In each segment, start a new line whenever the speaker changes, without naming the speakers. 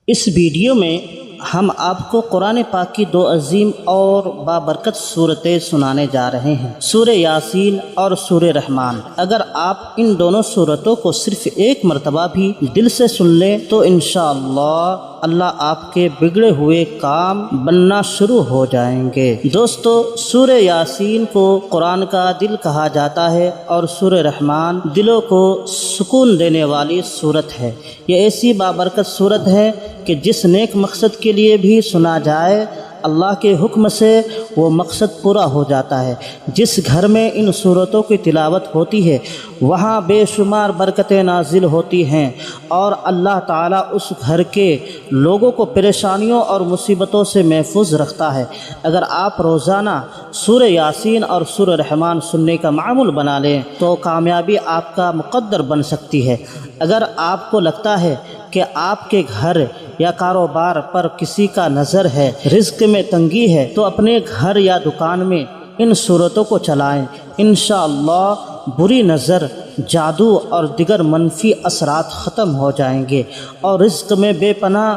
इस वीडियो में हम आपको कुरान पाक की दो अजीम और बाबरकत सूरतें सुनाने जा रहे हैं, सूरह यासीन और सूरह रहमान। अगर आप इन दोनों सूरतों को सिर्फ एक मरतबा भी दिल से सुन लें तो इंशाअल्लाह अल्लाह आपके बिगड़े हुए काम बनना शुरू हो जाएंगे। दोस्तों, सूरह यासीन को कुरान का दिल कहा जाता है और सूरह रहमान दिलों को सुकून देने वाली सूरत है। ये ऐसी बाबरकत सूरत है कि जिस नेक मकसद के लिए भी सुना जाए अल्लाह के हुक्म से वो मकसद पूरा हो जाता है। जिस घर में इन सूरतों की तिलावत होती है वहाँ बेशुमार बरकतें नाजिल होती हैं और अल्लाह ताला उस घर के लोगों को परेशानियों और मुसीबतों से महफूज रखता है। अगर आप रोज़ाना सूरह यासीन और सूरह रहमान सुनने का मामूल बना लें तो कामयाबी आपका मुक़द्दर बन सकती है। अगर आपको लगता है कि आपके घर या कारोबार पर किसी का नज़र है, रिज़्क़ में तंगी है, तो अपने घर या दुकान में इन सूरतों को चलाएं। इंशाअल्लाह बुरी नज़र, जादू और दिगर मनफी असरात ख़त्म हो जाएंगे और रिज़्क़ में बेपनाह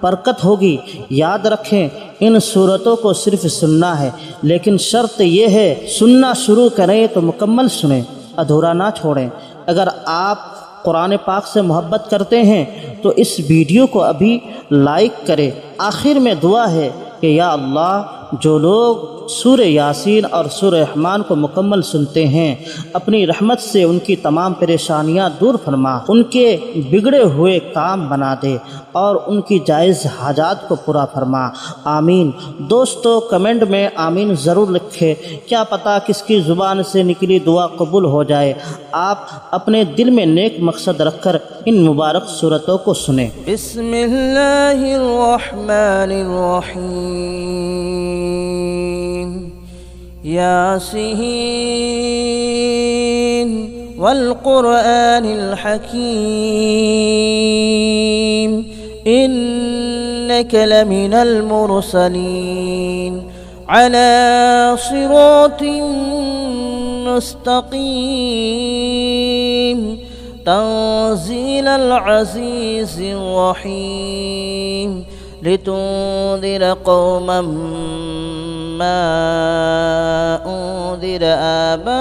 बरकत होगी। याद रखें, इन सूरतों को सिर्फ सुनना है, लेकिन शर्त यह है सुनना शुरू करें तो मुकम्मल सुनें, अधूरा ना छोड़ें। अगर आप कुरान पाक से मोहब्बत करते हैं तो इस वीडियो को अभी लाइक करें। आखिर में दुआ है कि या अल्लाह, जो लोग सूरह यासीन और सूरह रहमान को मुकम्मल सुनते हैं अपनी रहमत से उनकी तमाम परेशानियां दूर फरमा, उनके बिगड़े हुए काम बना दे और उनकी जायज़ हाजात को पूरा फरमा। आमीन। दोस्तों, कमेंट में आमीन ज़रूर लिखें, क्या पता किसकी ज़ुबान से निकली दुआ कबूल हो जाए। आप अपने दिल में नेक मकसद रखकर इन मुबारक सूरतों को सुने।
बिस्मिल्लाहिर्रहमानिर्रहीम। यासीन वल क़ुरआनिल हकीम, इन्नका लमिनल मुरसलीन अला सिरातिन मुस्तक़ीम, तंज़ीलल अज़ीज़िर रहीम, लितुंज़िर क़ौमन मा उन्ज़िर आबाउहुम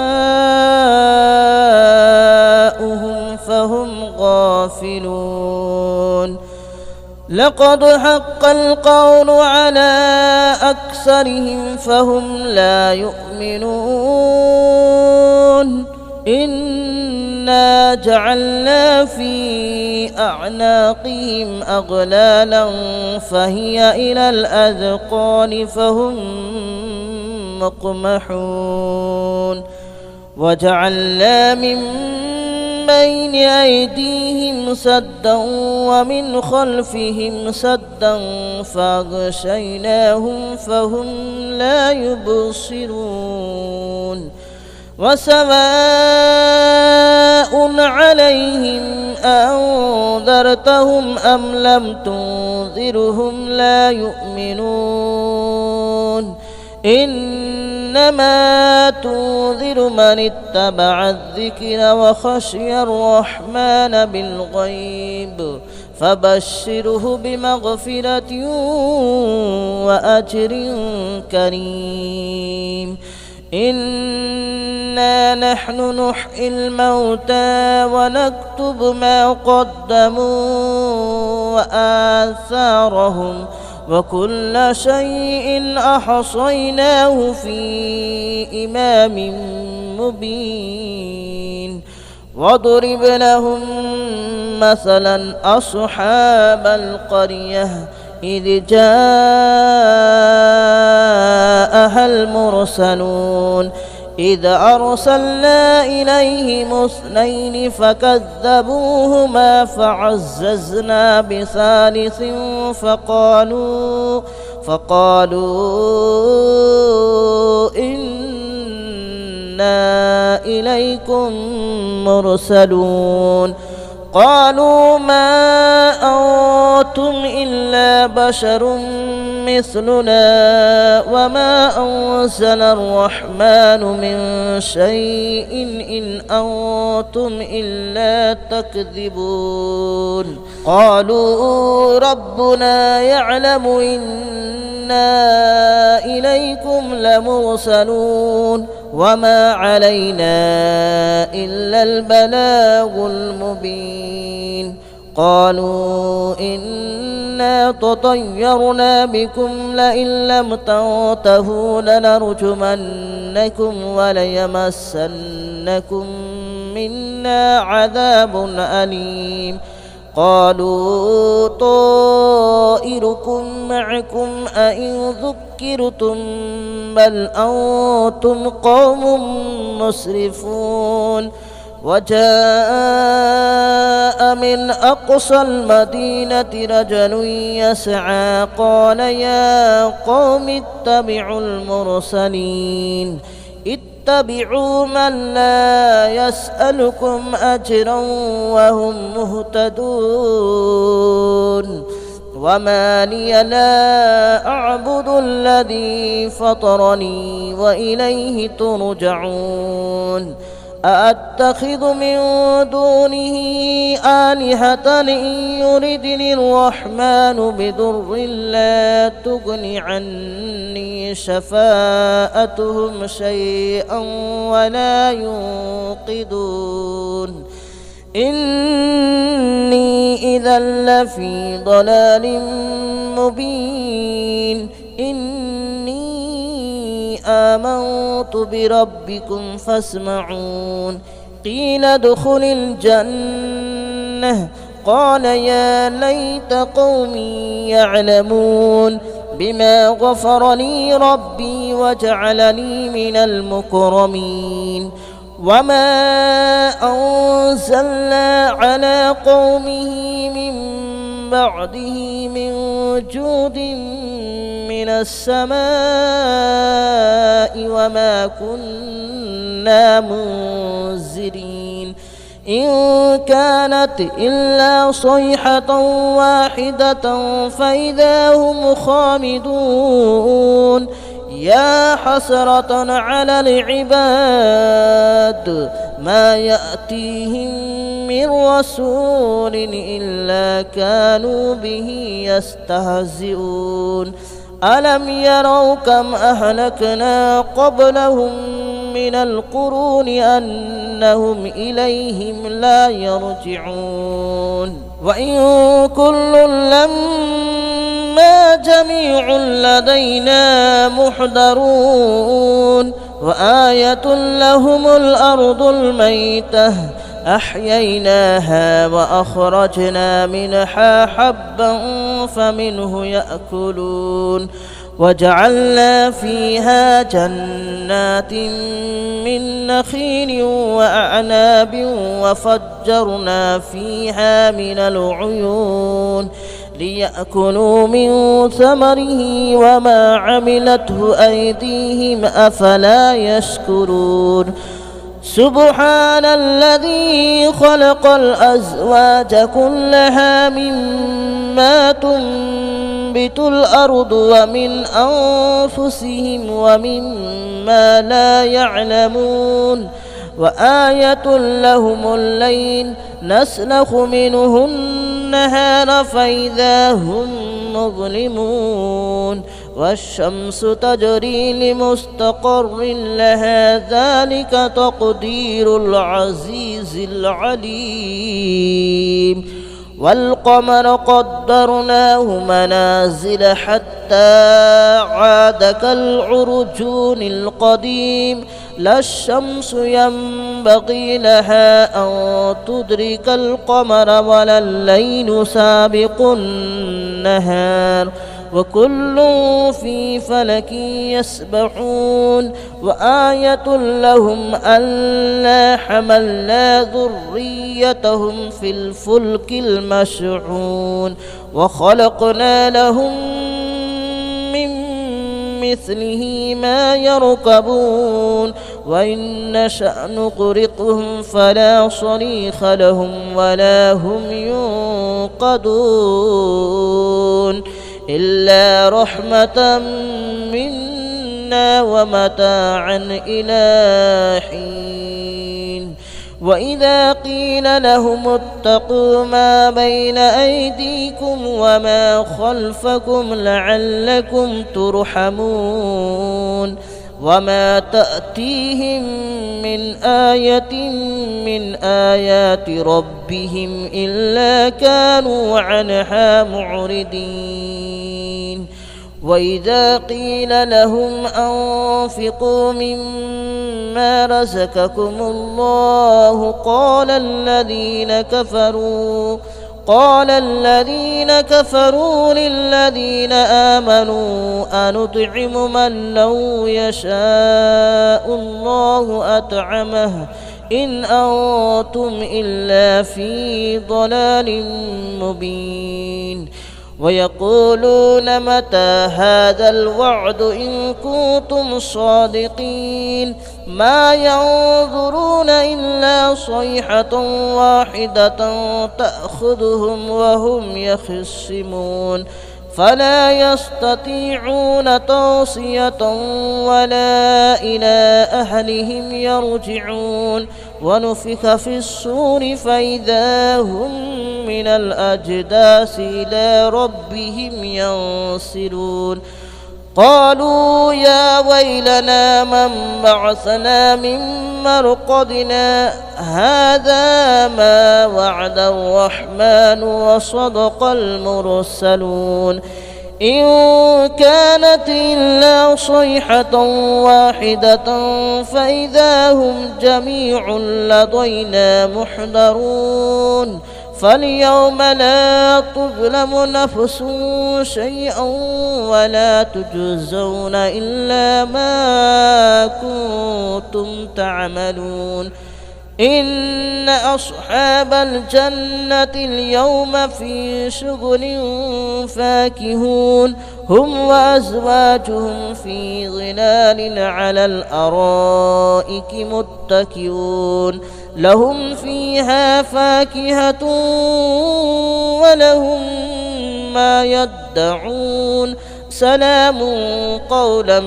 फ़हुम गाफ़िलून। लक़द हक़्क़ल क़ौलु अला अक्सरिहिम फ़हुम ला युमिनून। इन्ना जअलना फ़ी अअनाक़िहिम अग़लालन फ़हिय इलल अज़क़ानि फ़हुम मुक़महून। वजअलना मिन बैन अयदीहिम सद्दन वमिन खल्फ़िहिम सद्दन फ़अग़शयनाहुम फ़हुम ला युबसिरून। वसवाउन अलैहिम अअंज़रतहुम अम लम तुंज़िरहुम ला युमिनून। इन्नमा तुंज़िरु मन इत्तबअ अज़्ज़िक्र व ख़शिय अर्रहमान बिलग़ैब फ़बश्शिरहु बिमग़फ़िरतिन व अज्रिन करीम। इन्ना नहनु नुह्यिल मौता व नक्तुब मा क़द्दमू व आसारहुम व कुल्ल शैइन अहसयनाहु फ़ी इमामिन मुबीन। वदरिब लहुम मसलन अस्हाबल क़रियह इज़ जाअहल मुरसलून। إذ أرسلنا إليهم اثنين فكذبوهما فعززنا بثالث فقالوا إنا إليكم مرسلون. قالوا ما أنتم إلا بشر مثلنا وما أنزل الرحمن من شيء إن أنتم إلا تكذبون قالوا ربنا يعلم إنا إليكم لمرسلون وما علينا إلا البلاغ المبين قالوا إنا تطيرنا بكم لئن لم تنتهوا لنرجمنكم وليمسنكم منا عذاب أليم قالوا طائركم معكم أئن ذكرتم بل أنتم قوم مسرفون وجاء من أقصى المدينة رجل يسعى قال يا قوم اتبعوا المرسلين اتبعوا من لا يسألكم أجرا وهم مهتدون وما لي لا أعبد الذي فطرني وإليه ترجعون أأتخذ من دونه آلهة إن يردني الرحمن بضر لا تغن عني شفاءتهم شيئا ولا ينقذون إني إذا لفي ضلال مبين إني آمنت بربكم فاسمعون قيل ادخل الجنة قال يا ليت قومي يعلمون بما غفر لي ربي وجعلني من المكرمين وما أنزلنا على قومه من بعده من جود من السماء وما كنا منزلين إن كانت إلا صيحة واحدة فإذا هم خامدون يا حسرة على العباد ما يأتيهم من رسول إلا كانوا به يستهزئون ألم يروا كم أهلكنا قبلهم من القرون أنهم إليهم لا يرجعون وإن كل لما جميع لدينا محضرون وآية لهم الأرض الميتة أحييناها وأخرجنا منها حبا فمنه يأكلون وجعلنا فيها جنات من نخيل وأعناب وفجرنا فيها من العيون ليأكلوا من ثمره وما عملته أيديهم أفلا يشكرون سبحان الذي خلق الأزواج كلها مما تنبت الأرض ومن أنفسهم ومما لا يعلمون وآية لهم الليل نسلخ منه النهار فإذا هم مظلمون والشمس تجري لمستقر لها ذلك تقدير العزيز العليم والقمر قدرناه منازل حتى عاد كالعرجون القديم لا الشمس ينبغي لها أن تدرك القمر ولا الليل سابق النهار وكل في فلك يسبحون وآية لهم ألا حملنا ذريتهم في الفلك المشحون وخلقنا لهم من مثله ما يركبون وإن نشأ نغرقهم فلا صريخ لهم ولا هم ينقذون إلا رحمة منا ومتاعا إلى حين وإذا قيل لهم اتقوا ما بين أيديكم وما خلفكم لعلكم ترحمون وما تأتيهم من آية من آيات ربهم إلا كانوا عنها معرضين وإذا قيل لهم أنفقوا مما رزقكم الله قال الذين كفروا للذين آمنوا أنطعم من لو يشاء الله أطعمه إن أنتم إلا في ضلال مبين ويقولون متى هذا الوعد إن كنتم صادقين ما ينظرون إلا صيحة واحدة تأخذهم وهم يخصمون فلا يستطيعون توصية ولا إلى أهلهم يرجعون ونفخ في الصور فإذا هم من الأجداث إلى ربهم ينسلون قالوا يا ويلنا من بعثنا من مرقدنا هذا ما وعد الرحمن وصدق المرسلون إن كانت إلا صيحة واحدة فإذا هم جميع لدينا محضرون فاليوم لا تظلم نفس شيئا ولا تجزون إلا ما كنتم تعملون إن أصحاب الجنة اليوم في شغل فاكهون هم وأزواجهم في ظلال على الأرائك متكئون لهم فيها فاكهة ولهم ما يدعون سلام قولا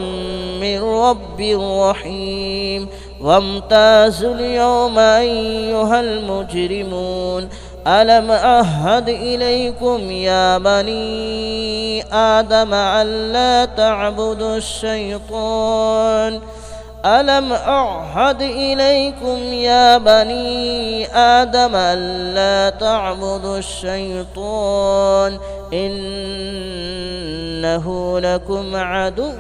من رب رحيم وامتازوا اليوم أيها المجرمون ألم أعهد إليكم يا بني آدم ألا تعبدوا الشيطان ألم أعهد إليكم يا بني آدم ألا تعبدوا الشيطان إنه لكم عدو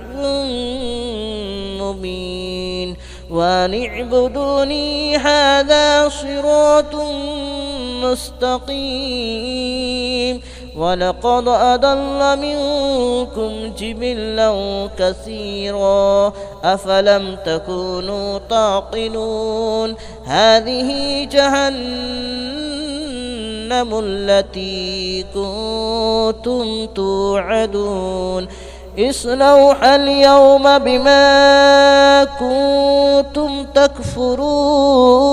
مبين وأن اعبدوني هذا صراط مستقيم ولقد أضل منكم جبلا كثيرا أفلم تكونوا تعقلون هذه جهنم التي كنتم توعدون اصلوها اليوم بما كنتم تكفرون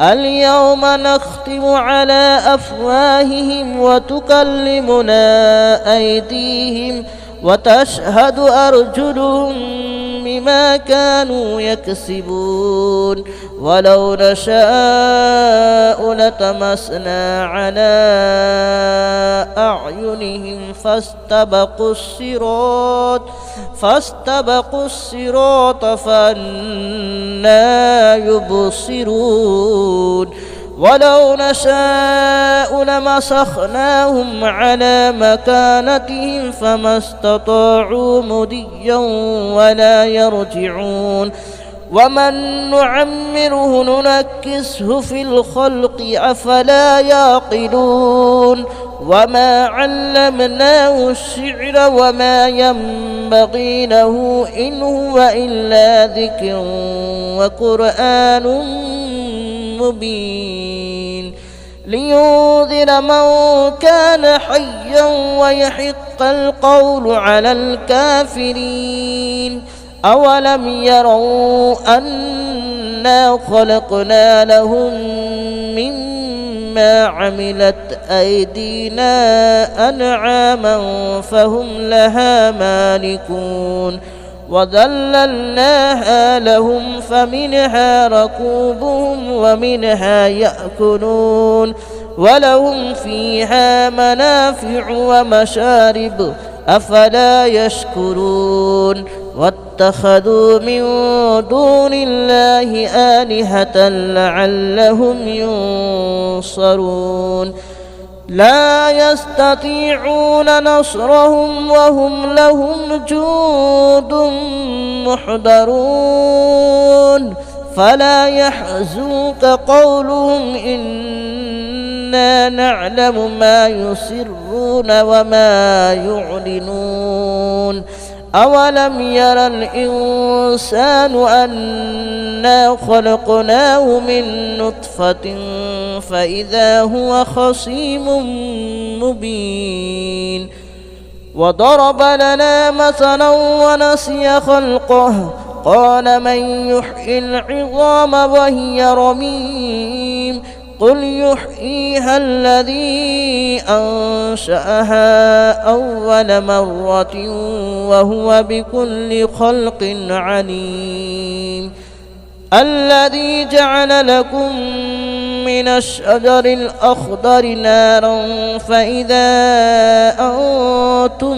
اليوم نختم على أفواههم وتكلمنا أيديهم وتشهد أرجلهم بما كانوا يكسبون ولو نشاء لتمسنا على أعينهم فاستبقوا الصراط فأنى يبصرون ولو نشاء لمسخناهم على مكانتهم فما استطاعوا مضيا ولا يرجعون ومن نعمره ننكسه في الخلق أفلا يعقلون وما علمناه الشعر وما ينبغي له إن هو إلا ذكر وقرآن مبين لينذر من كان حيا ويحق القول على الكافرين أولم يروا أنا خلقنا لهم مما عملت أيدينا أنعاما فهم لها مالكون وذللناها لهم فمنها ركوبهم ومنها يأكلون ولهم فيها منافع ومشارب أفلا يشكرون واتخذوا من دون الله آلهة لعلهم ينصرون لا يستطيعون نصرهم وهم لهم جند محضرون فلا يحزنك قولهم إنا نعلم ما يسرون وما يعلنون أولم ير الإنسان أنا خلقناه من نطفة فإذا هو خصيم مبين وضرب لنا مثلا ونسي خلقه قال من يحيي العظام وهي رميم قل يحييها الذي أنشأها أول مرة وهو بكل خلق عليم الذي جعل لكم من الشجر الأخضر نارا فإذا أنتم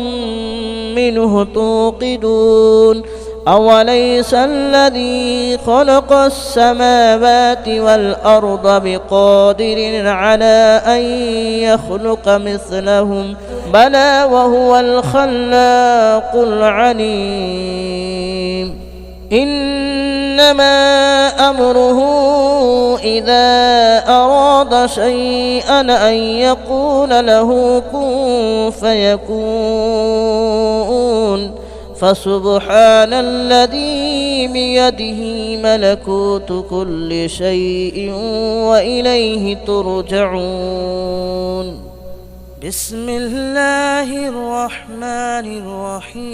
منه توقدون أوليس الذي خلق السماوات والأرض بقادر على أن يخلق مثلهم بلى وهو الخلاق العليم إنما أمره إذا أراد شيئا أن يقول له كن فيكون فسبحان الذي بيده ملكوت كل شيء وإليه ترجعون بسم الله الرحمن الرحيم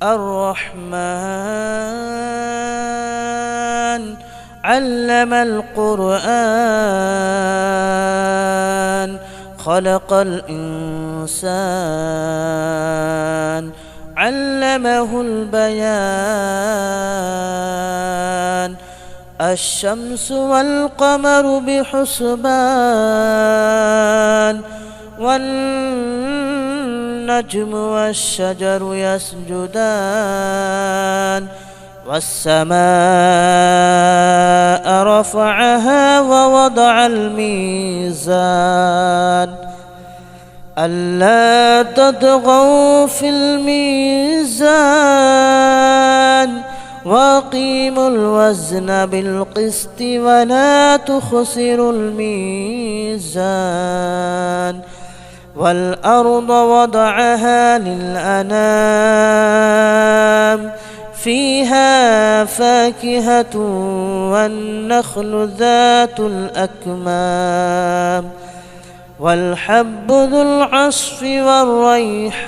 الرحمن علم القرآن خلق الإنسان علمه البيان الشمس والقمر بحسبان والنجم والشجر يسجدان والسماء رفعها ووضع الميزان ألا تطغوا في الميزان وأقيموا الوزن بالقسط ولا تخسروا الميزان والأرض وضعها للأنام فيها فاكهة والنخل ذات الأكمام والحب ذو العصف والريحان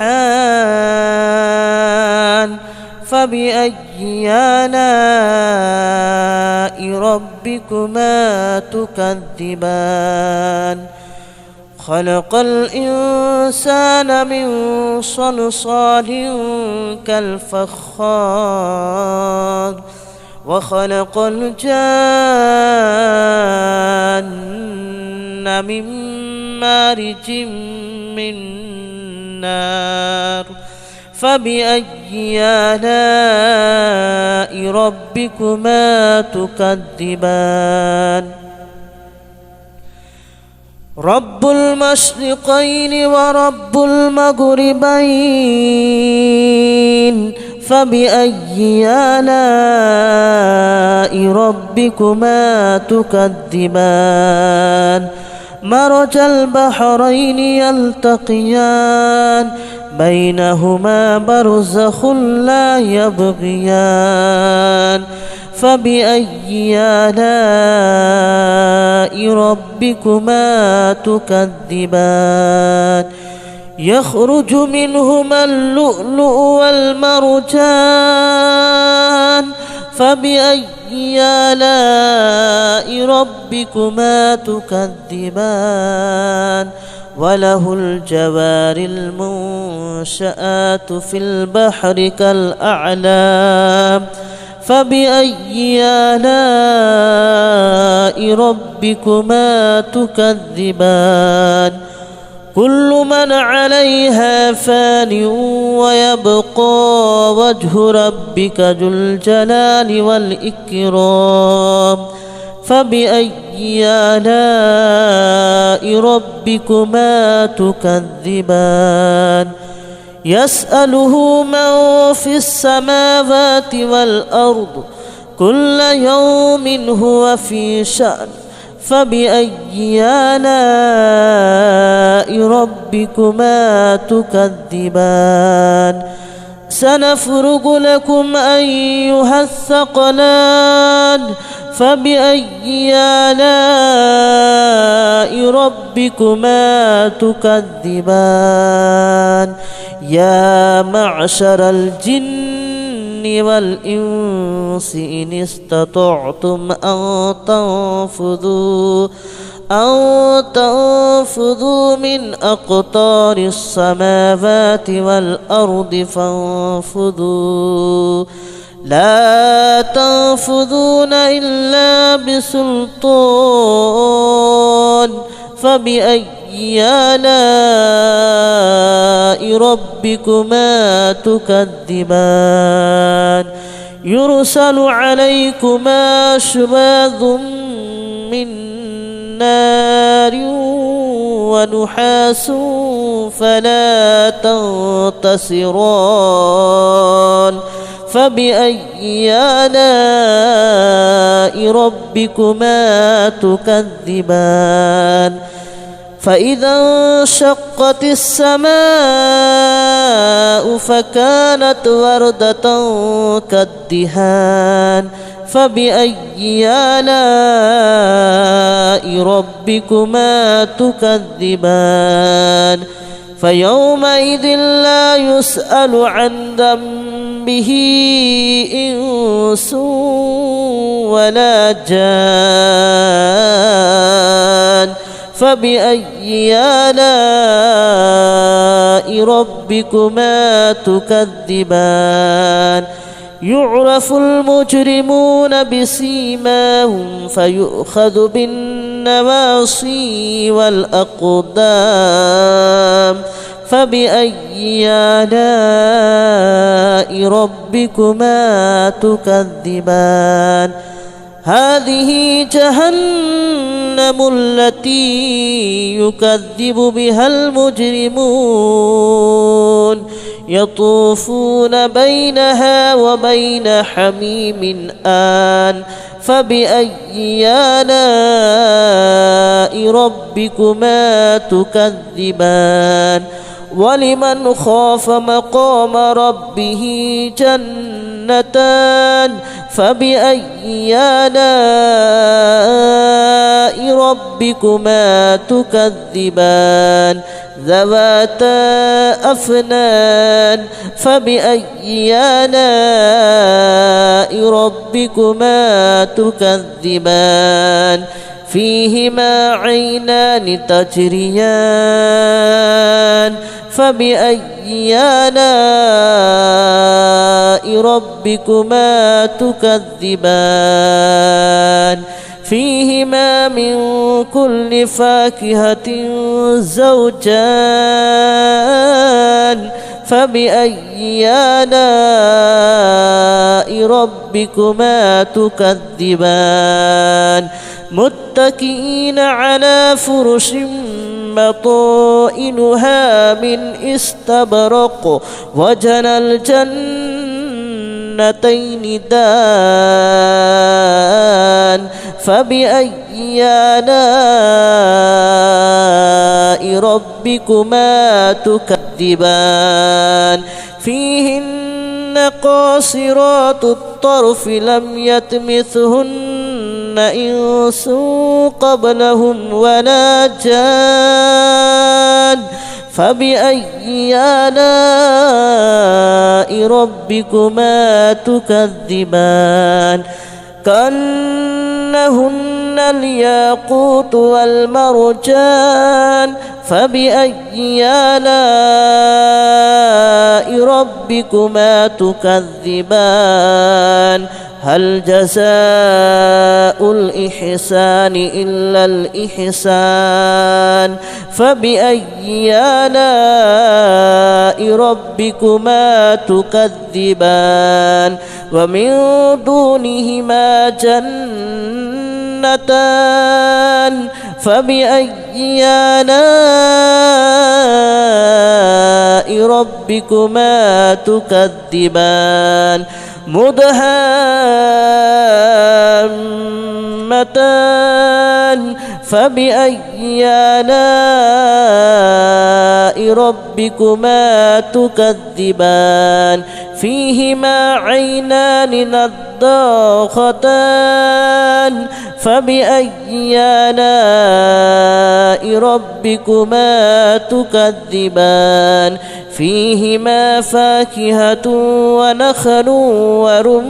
فبأي آلاء ربكما تكذبان خلق الإنسان من صلصال كالفخار وخلق الجان من مارج من نار فبأي آلاء ربكما تكذبان رب المشرقين ورب المغربين فبأي آلاء ربكما تكذبان مرج البحرين يلتقيان بينهما برزخ لا يبغيان فبأي آلاء ربكما تكذبان يخرج منهما اللؤلؤ والمرجان فبأي آلاء ربكما تكذبان وله الجوار المنشآت في البحر كالأعلام فبأي آلاء ربكما تكذبان كل من عليها فان ويبقى وجه ربك ذو الجلال والإكرام فبأي آلاء ربكما تكذبان يسأله من في السماوات والأرض كل يوم هو في شأن فبأي آلاء ربكما تكذبان سنفرغ لكم أيها الثقلان فبأي آلاء ربكما تكذبان يا معشر الجن والإنس إن استطعتم أن تنفذوا من أقطار السماوات والأرض فانفذوا لا تنفذون إلا بسلطان فبأي آلاء ربكما تكذبان يرسل عليكما شواظ من نار ونحاس فلا تنتصران فبأي آلاء ربكما تكذبان فإذا انشقت السماء فكانت وردة كالدهان فبأي آلاء ربكما تكذبان فيومئذ لا يسأل عن ذنبه إنس ولا جان فبأي آلاء ربكما تكذبان يعرف المجرمون بسيماهم فيؤخذ بالنواصي والأقدام فبأي آلاء ربكما تكذبان هذه جهنم التي يكذب بها المجرمون يطوفون بينها وبين حميم آن فبأي آلاء ربكما تكذبان ولمن خاف مقام ربه جنتان فبأي آلاء ربكما تكذبان ذواتا أفنان فبأي آلاء ربكما تكذبان فيهما عينان تجريان فبأي آلاء ربكما تكذبان فيهما من كل فاكهة زوجان فبأي آلاء ربكما تكذبان متكئين على فرش بطائنها من استبرق وجنى الجنتين دان فبأي آلاء ربكما تكذبان فيهن قاصرات الطرف لم يطمثهن إنس قبلهم ولا جان فبأي آلاء ربكما تكذبان كأنهن الياقوت والمرجان فبأي آلاء ربكما تكذبان هل جزاء الإحسان إلا الإحسان فبأي آلاء ربكما تكذبان ومن دونهما جنتان فبأي آلاء ربكما تكذبان مدهامتان فبأي آلاء ربكما تكذبان فيهما عينان نضاختان فبأي آلاء ربكما تكذبان فيهما فاكهة ونخل ورمان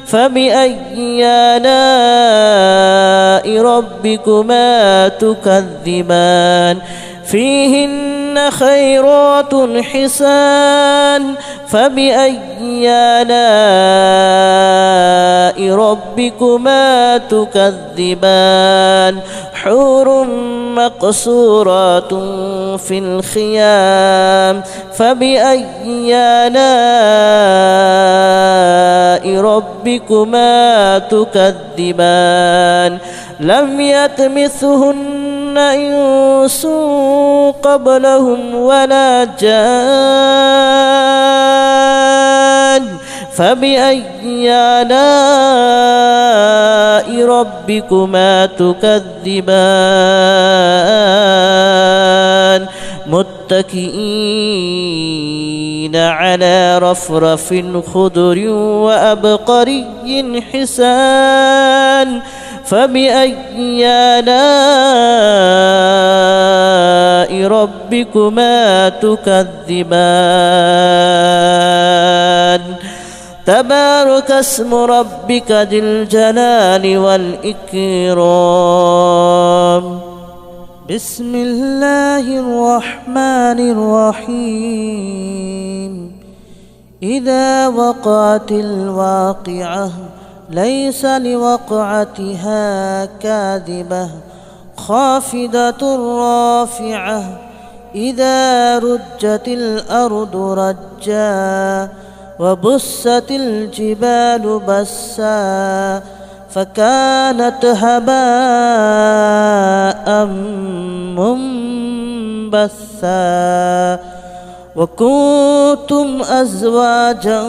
فبأي آلاء ربكما تكذبان فيهن خيرات حسان فبأي آلاء ربكما تكذبان حور مقصورات في الخيام فبأي آلاء ربكما تكذبان لم يطمثهن إنس قبلهم ولا جان فبأي آلاء ربكما تكذبان متكئين على رفرف خضر وأبقري حسان فبأي آلاء ربكما تكذبان تبارك اسم ربك ذي الجلال والإكرام بسم الله الرحمن الرحيم إذا وقعت الواقعة ليس لوقعتها كاذبة خافضة رافعة إذا رجت الأرض رجا وبست الجبال بسا فكانت هباء منبثا وكنتم أزواجا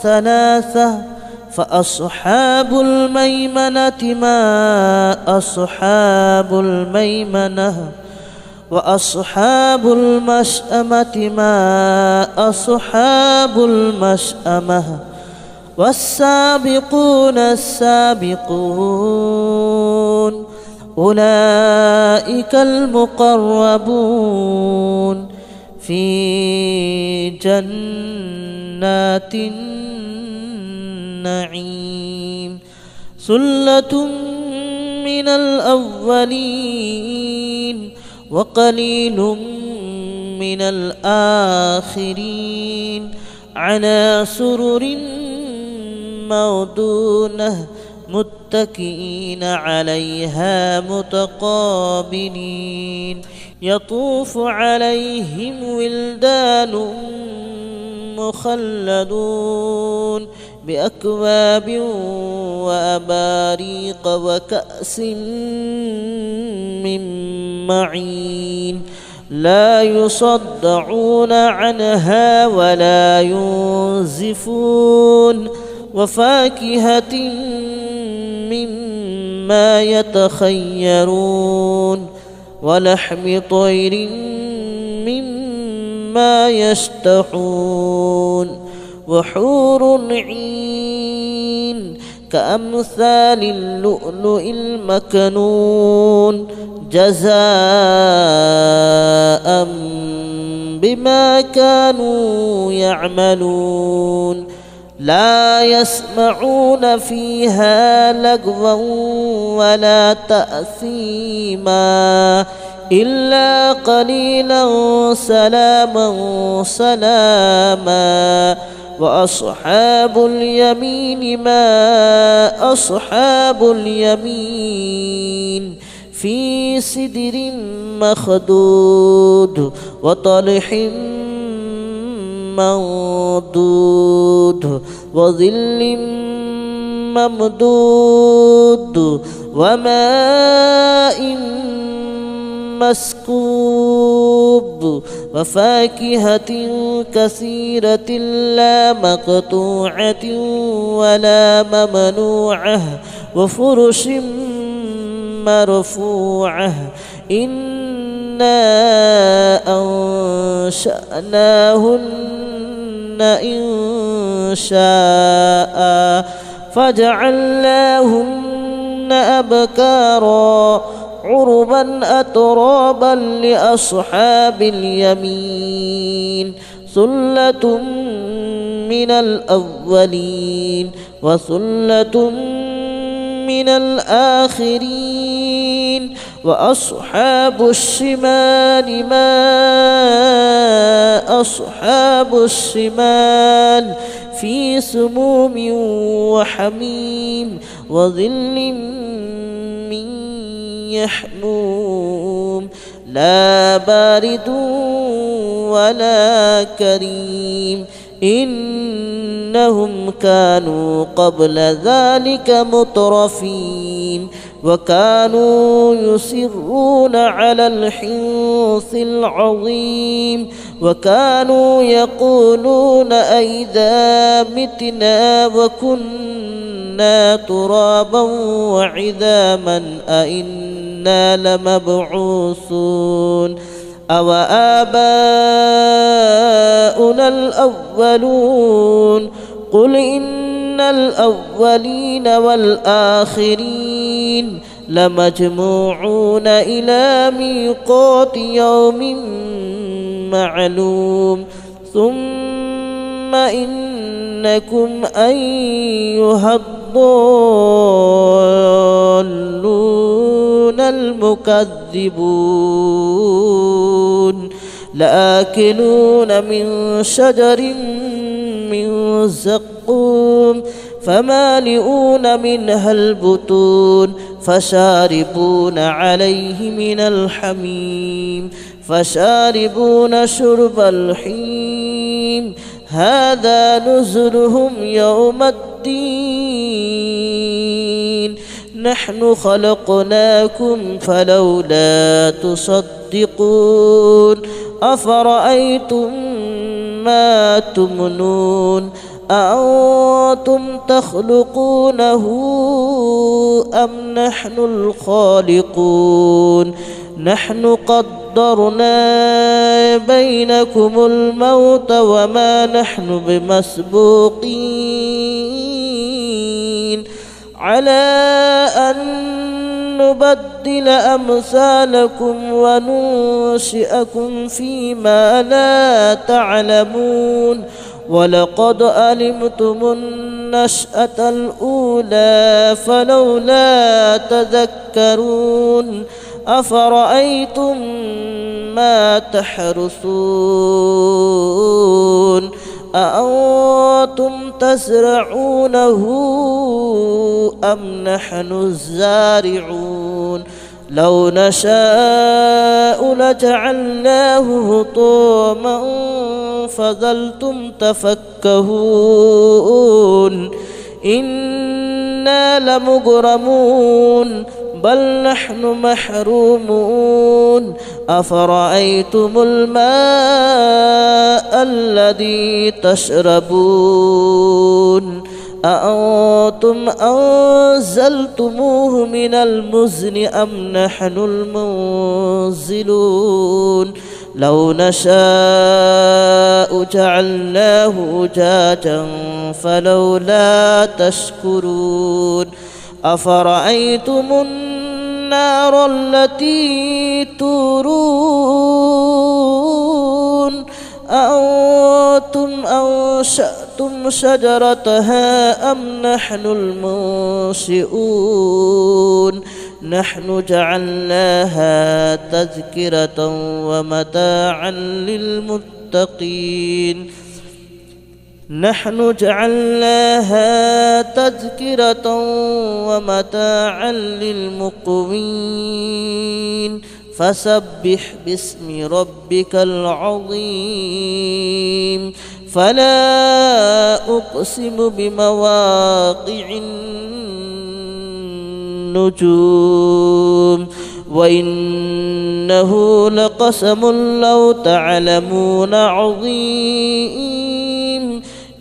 ثلاثة فأصحاب الميمنة ما أصحاب الميمنة وأصحاب المشأمة ما أصحاب المشأمة والسابقون السابقون أولئك المقربون في جنات النعيم ثلة من الأولين وقليل من الآخرين على سرر موضونة متكئين عليها متقابلين يطوف عليهم ولدان مخلدون بأكواب وأباريق وكأس من معين لا يصدعون عنها ولا ينزفون وفاكهة مما يتخيرون ولحم طير مما يشتهون وحور عين كأمثال اللؤلؤ المكنون جزاء بما كانوا يعملون لا يسمعون فيها لغوا ولا تأثيما إلا قليلا سلاما سلاما وأصحاب اليمين ما أصحاب اليمين في سدر مخدود وطلح منضود وظل ممدود وماء مسكوب وفاكهة كثيرة لا مقطوعة ولا ممنوعة وفرش مرفوعة إنا أنشأناهن إن شاء فجعلناهن أبكارا عربا أترابا لأصحاب اليمين ثلة من الأولين وثلة من الآخرين وأصحاب الشمال ما أصحاب الشمال في سموم وحميم وظل من يحموم لا بارد ولا كريم إنهم كانوا قبل ذلك مترفين وكانوا يصرون على الحنث العظيم وكانوا يقولون أئذا متنا وكنا ترابا وعظاما أئنا لمبعوثون أو آباؤنا الأولون قل إن الأولين والآخرين لمجموعون إلى ميقات يوم معلوم ثم إنكم أيها الضالون المكذبون لآكلون من شجر من زقوم فمالئون منها البطون فشاربون عليه من الحميم فشاربون شرب الحميم هذا نزلهم يوم الدين نحن خلقناكم فلولا تصدقون أفرأيتم ما تمنون أأنتم تخلقونه أم نحن الخالقون نحن قدرنا بينكم الموت وما نحن بمسبوقين على أن نبدل أمثالكم وننشئكم فيما لا تعلمون ولقد علمتم النشأة الأولى فلولا تذكرون أفرأيتم ما تحرثون أأنتم تزرعونه أم نحن الزارعون لو نشاء لجعلناه هطاما فظلتم تفكهون إنا لمغرمون بل نحن محرومون أفرأيتم الماء الذي تشربون أأنتم أنزلتموه من المزن أم نحن المنزلون لو نشاء جعلناه أجاجا فلولا تشكرون أفرأيتم النار التي تورون أأنتم أنشأتم شجرتها أم نحن المنشئون نحن جعلناها تذكرة ومتاعا للمتقين نحن جعلناها تذكرة ومتاعا للمقوين فسبح باسم ربك العظيم فلا أقسم بمواقع النجوم وإنه لقسم لو تعلمون عظيم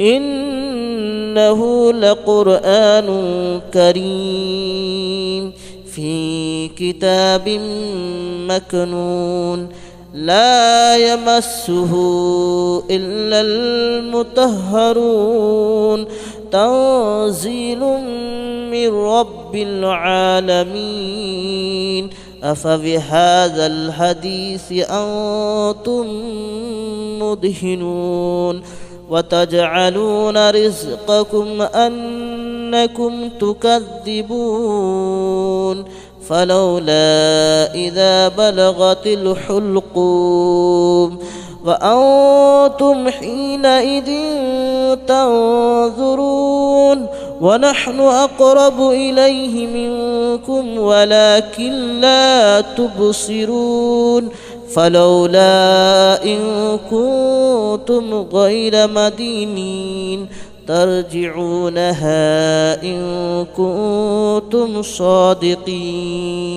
إنه لقرآن كريم في كتاب مكنون لا يمسه إلا المطهرون تنزيل من رب العالمين أفبهذا الحديث أنتم مدهنون وتجعلون رزقكم أنكم تكذبون فلولا إذا بلغت الحلقوم وأنتم حينئذ تنظرون ونحن أقرب إليه منكم ولكن لا تبصرون فلولا إن كنتم غير مدينين ترجعونها إن كنتم صادقين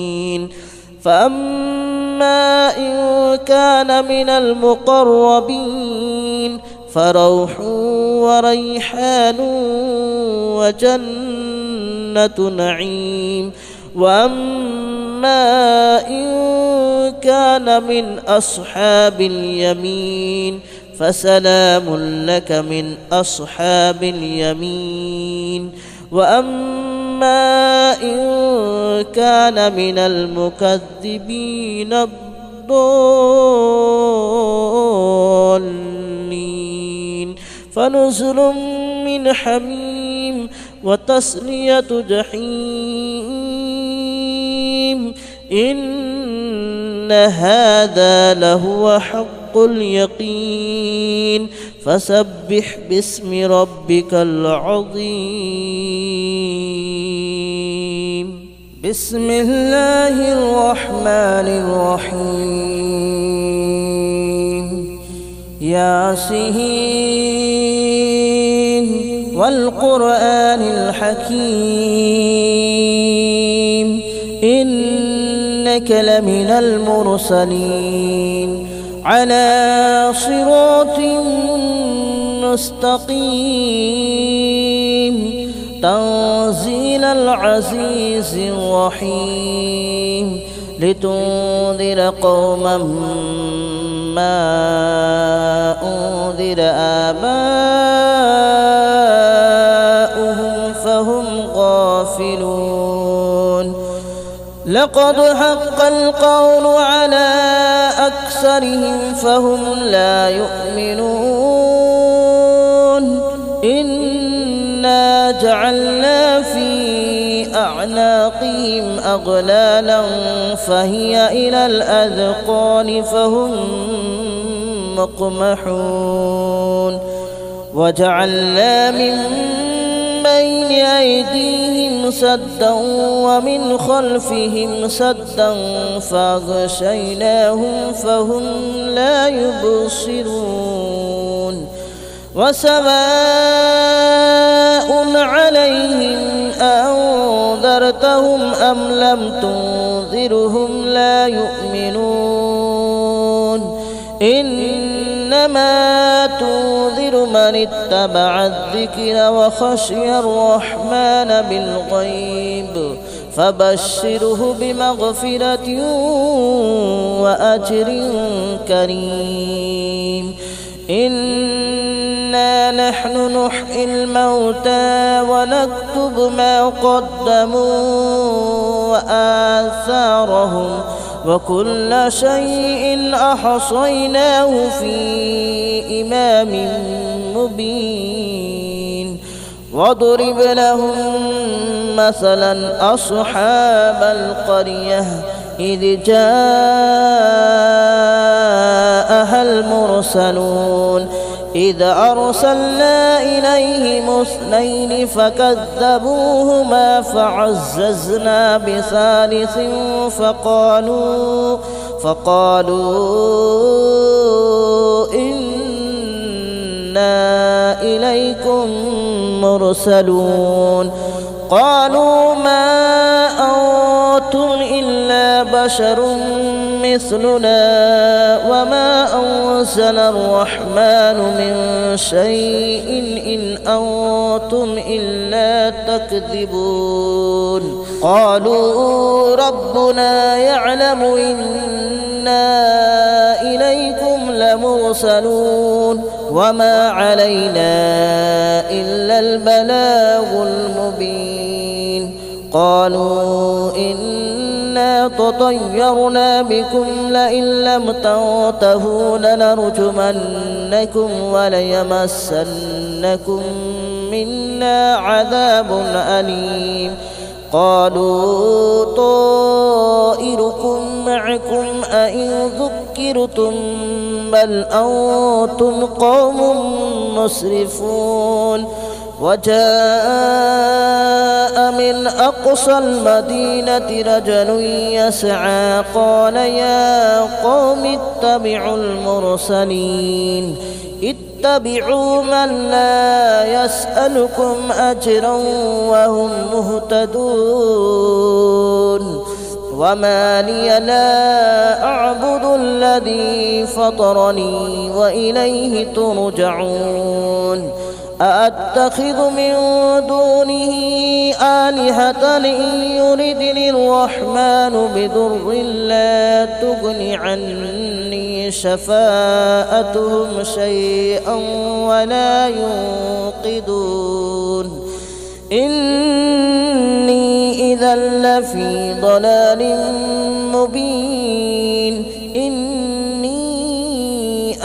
فأما إن كان من المقربين فروح وريحان وجنة نعيم وأما إن كان من أصحاب اليمين فسلام لك من أصحاب اليمين وأما إن كان من المكذبين الضالين فنزل من حميم وتصلية جحيم إن هذا لهو حق اليقين فسبح باسم ربك العظيم بسم الله الرحمن الرحيم ياسين والقرآن الحكيم إنك لمن المرسلين على صراط مستقيم تنزيل العزيز الرحيم لتنذر قوما ما أنذر آباؤهم فهم غافلون لقد حق القول على أكثرهم فهم لا يؤمنون إنا جعلنا في أعناقهم أغلالا فهي إلى الأذقان فهم مقمحون وجعلنا من بين أيديهم سدا ومن خلفهم سدا فأغشيناهم فهم لا يبصرون وسواء عليهم أنذرتهم أم لم تنذرهم لا يؤمنون إنما تنذر من اتبع الذكر وخشي الرحمن بالغيب فبشره بمغفرة وأجر كريم. إنا نحن نحيي الموتى ونكتب ما قدموا وآثارهم وكل شيء أحصيناه في إمام مبين. واضرب لهم مثلا أصحاب القرية إذ جاءها المرسلون إذ أرسلنا إليهم اثنين فكذبوهما فعززنا بثالث فقالوا إنا إليكم مرسلون. قالوا ما أنتم إلا بشر مثلنا وما أنزل الرحمن من شيء إن أنتم إلا تكذبون. قالوا ربنا يعلم إنا إليكم لمرسلون وما علينا إلا البلاغ المبين. قالوا إنا تطيرنا بكم لئن لم تنتهوا لنرجمنكم وليمسنكم منا عذاب أليم. قالوا طائركم معكم أئن ذكرتم بل أنتم قوم مسرفون. وجاء من أقصى المدينة رجل يسعى قال يا قوم اتبعوا المرسلين اتبعوا من لا يسألكم أجرا وهم مهتدون. وما لي لا أعبد الذي فطرني وإليه ترجعون. أأتخذ من دونه آلهة إن يردني الرحمن بضر لا تغن عني شفاءتهم شيئا ولا ينقذون. إني إذا لفي ضلال مبين.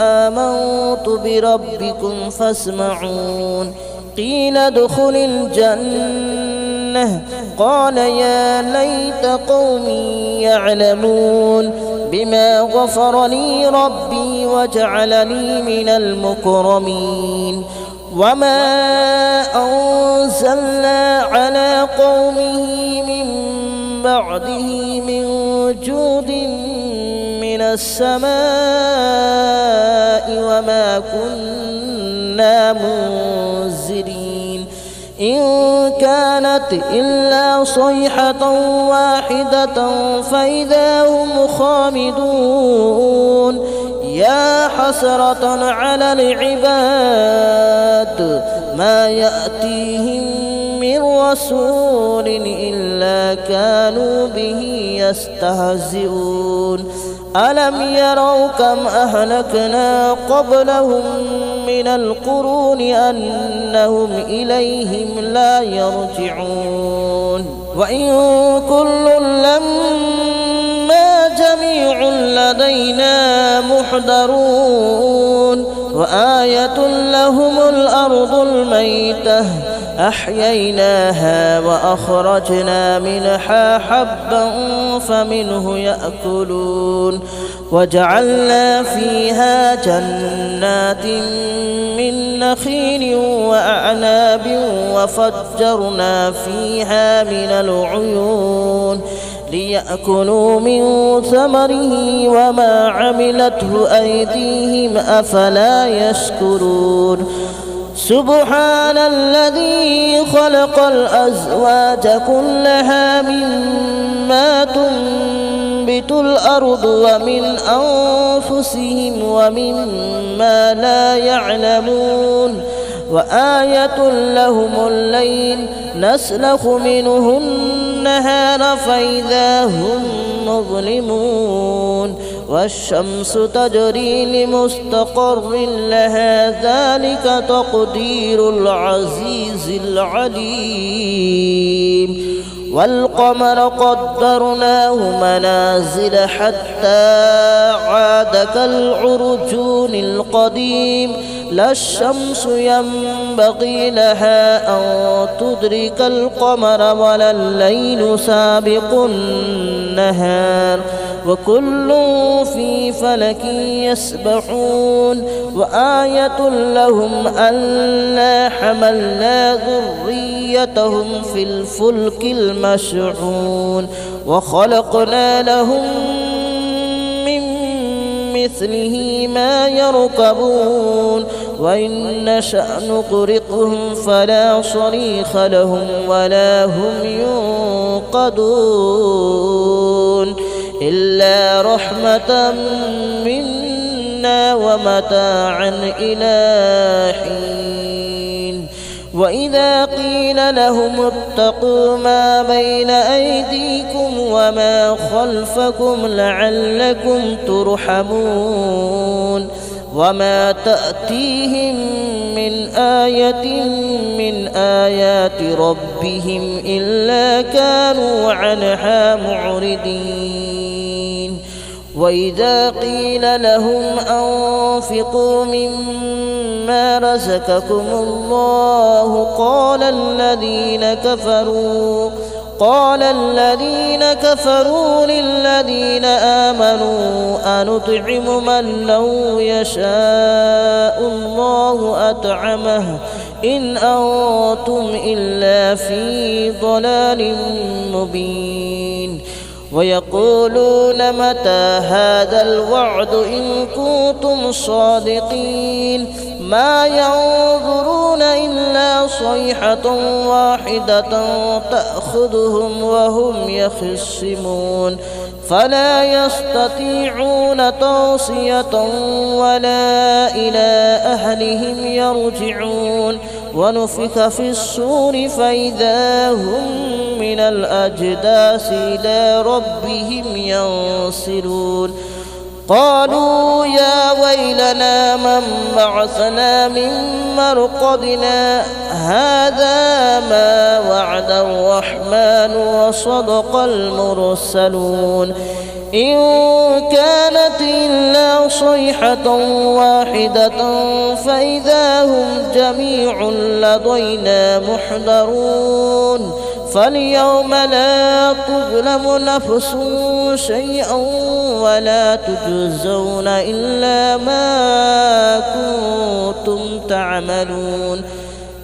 آمنت بربكم فاسمعون. قيل ادخل الجنة قال يا ليت قومي يعلمون بما غفر لي ربي وجعلني من المكرمين. وما أنزلنا على قومه من بعده من جود من السماء وما كنا منزلين. إن كانت إلا صيحة واحدة فإذا هم خامدون. يا حسرة على العباد ما يأتيهم من رسول إلا كانوا به يستهزئون. ألم يروا كم أهلكنا قبلهم من القرون أنهم إليهم لا يرجعون. وإن كل لما جميع لدينا محضرون. وآية لهم الأرض الميتة أحييناها وأخرجنا منها حبا فمنه يأكلون. وجعلنا فيها جنات من نخيل وأعناب وفجرنا فيها من العيون ليأكلوا من ثمره وما عملته أيديهم أفلا يشكرون. سبحان الذي خلق الأزواج كلها مما تنبت الأرض ومن أنفسهم ومما لا يعلمون. وآية لهم الليل نسلخ منه النهار فإذا هم مظلمون والشمس تجري لمستقر لها ذلك تقدير العزيز العليم والقمر قدرناه منازل حتى عاد كالعرجون القديم لا الشمس ينبغي لها أن تدرك القمر ولا الليل سابق النهار وكل في فلك يسبحون وآية لهم ألا حملنا ذريتهم في الفلك المشحون وخلقنا لهم من مثله ما يركبون وإن نشأ نغرقهم فلا صريخ لهم ولا هم ينقذون إلا رحمة منا ومتاعا إلى حين وإذا قيل لهم اتقوا ما بين أيديكم وما خلفكم لعلكم ترحمون وما تأتيهم من آية من آيات ربهم إلا كانوا عنها معرضين وإذا قيل لهم أنفقوا مما رزقكم الله قال الذين كفروا للذين آمنوا أنطعم من لو يشاء الله أطعمه إن أنتم إلا في ضلال مبين ويقولون متى هذا الوعد إن كنتم صادقين ما ينظرون إلا صيحة واحدة تأخذهم وهم يخصمون فلا يستطيعون توصية ولا إلى أهلهم يرجعون ونفخ في الصور فإذا هم من الأجداث إلى ربهم ينسلون قالوا يا ويلنا من بعثنا من مرقدنا هذا ما وعد الرحمن وصدق المرسلون إن كانت إلا صيحة واحدة فإذا هم جميع لدينا محضرون فاليوم لا تظلم نفس شيئا ولا تجزون إلا ما كنتم تعملون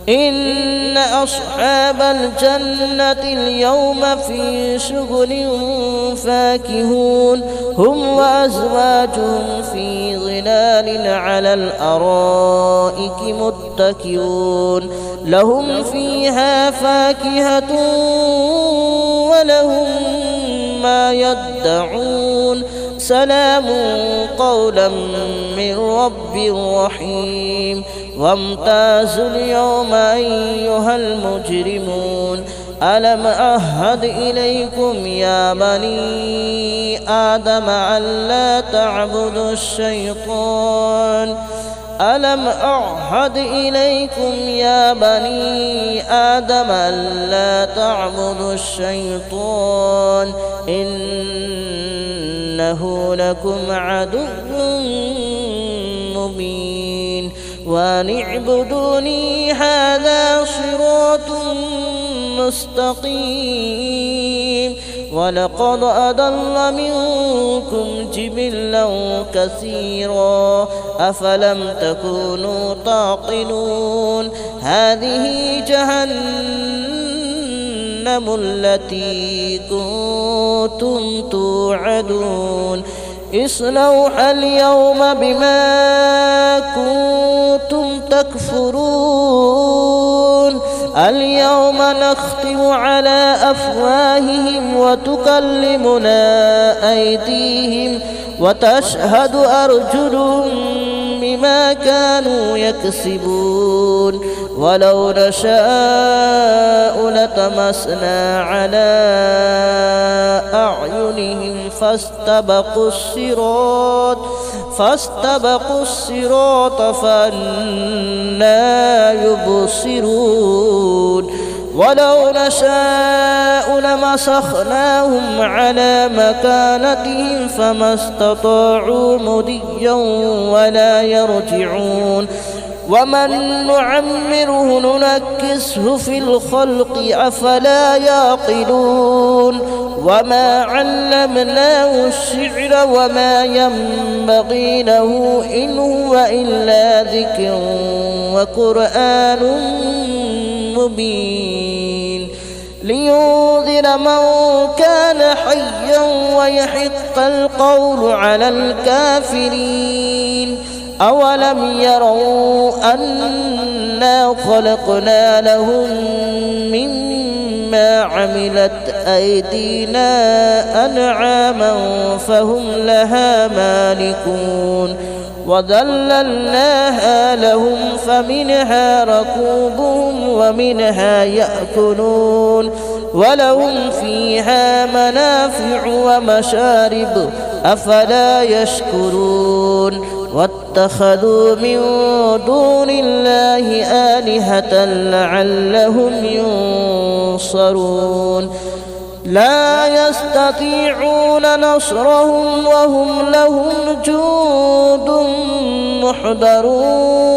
إن أصحاب الجنة اليوم في شغل فاكهون هم وأزواجهم في ظلال على الأرائك متكئون لهم فيها فاكهة ولهم ما يدعون سلام قولا من رب رحيم وامتازوا اليوم أيها المجرمون ألم أعهد إليكم يا بني آدم ألا تعبدوا الشيطان ألم أعهد إليكم يا بني آدم ألا تعبدوا الشيطان إنه لكم عدو مبين وأن اعبدوني هذا صراط مستقيم ولقد أضل منكم جبلا كثيرا أفلم تكونوا تعقلون هذه جهنم التي كنتم توعدون اصلوها اليوم بما كنتم تكفرون اليوم نختم على أفواههم وتكلمنا أيديهم وتشهد أرجلهم بما كانوا يكسبون ولو نشاء لطمسنا على أعينهم فاستبقوا الصراط فأنى يبصرون ولو نشاء لمسخناهم على مكانتهم فما استطاعوا مضيا ولا يرجعون ومن نعمره ننكسه في الخلق أفلا يعقلون وما علمناه الشعر وما ينبغي له إن هو إلا ذكر وقرآن مبين لينذر من كان حيا ويحق القول على الكافرين أولم يروا أنا خلقنا لهم مما عملت أيدينا أنعاما فهم لها مالكون وذللناها لهم فمنها ركوبهم ومنها يأكلون ولهم فيها منافع ومشارب أفلا يشكرون واتخذوا من دون الله آلهة لعلهم ينصرون لا يستطيعون نصرهم وهم لهم جند محضرون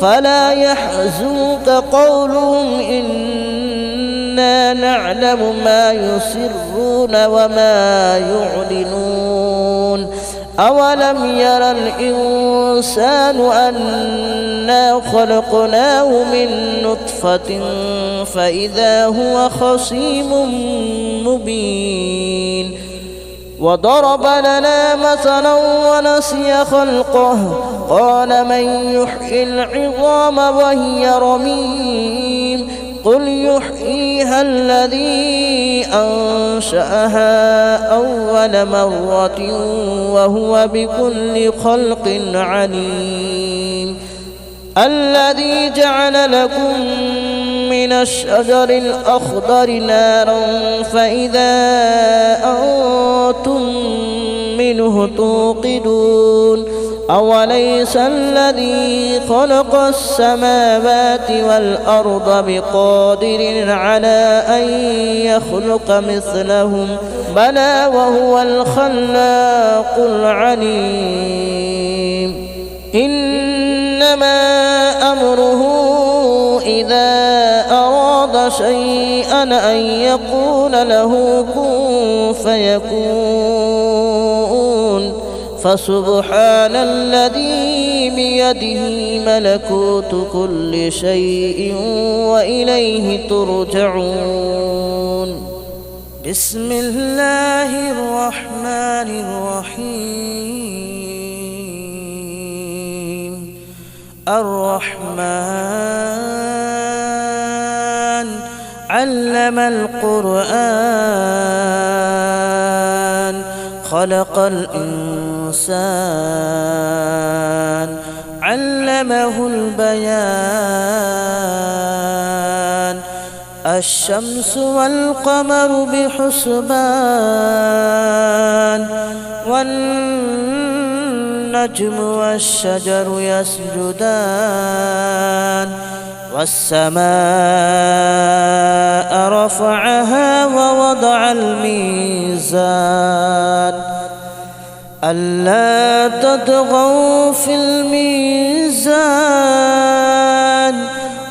فلا يحزنك قولهم إنا نعلم ما يسرون وما يعلنون أولم يرى الإنسان أنا خلقناه من نطفة فإذا هو خصيم مبين وضرب لنا مثلا ونسي خلقه قال من يحيي العظام وهي رميم قل يحييها الذي أنشأها أول مرة وهو بكل خلق عليم الذي جعل لكم من الشجر الأخضر نارا فإذا أنتم منه توقدون أوليس الذي خلق السماوات والأرض بقادر على أن يخلق مثلهم بلى وهو الخلاق العليم إنما أمره إذا أراد شيئا أن يقول له كن فيكون فسبحان الذي بيده ملكوت كل شيء وإليه ترجعون بسم الله الرحمن الرحيم الرحمن علم القرآن خلق الإنسان علمه البيان الشمس والقمر بحسبان والنجم والشجر يسجدان والسماء رفعها ووضع الميزان ألا تطغوا في الميزان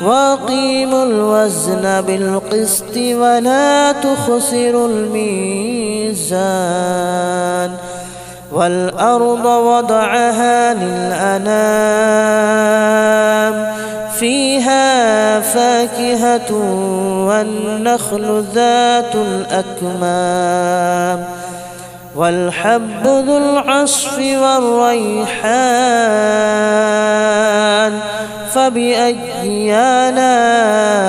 وأقيموا الوزن بالقسط ولا تخسروا الميزان والأرض وضعها للأنام فيها فاكهة والنخل ذات الأكمام والحب ذو العصف والريحان فبأي آلاء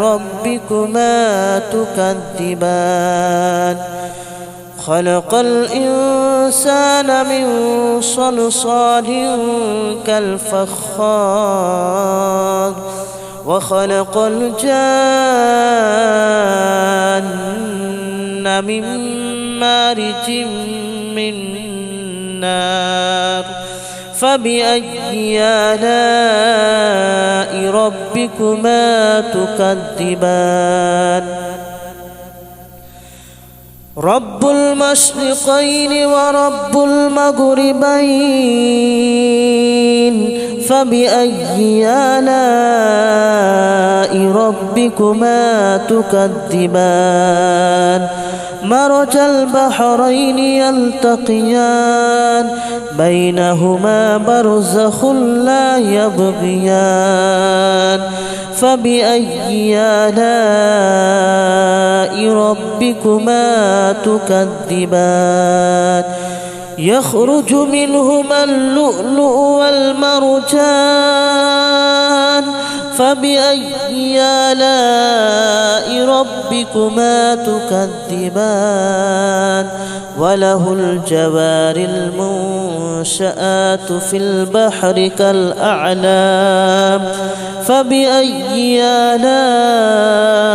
ربكما تكذبان خلق الإنسان من صلصال كالفخار وخلق الجان من مارج من نار فبأي آلاء ربكما تكذبان رب المشرقين ورب المغربين فبأي آلاء ربكما تكذبان مرج البحرين يلتقيان بينهما برزخ لا يبغيان فبأي آلاء ربكما تكذبان يخرج منهما اللؤلؤ والمرجان فبأي آلاء ربكما تكذبان وله الجوار المنشآت في البحر كالأعلام فبأي آلاء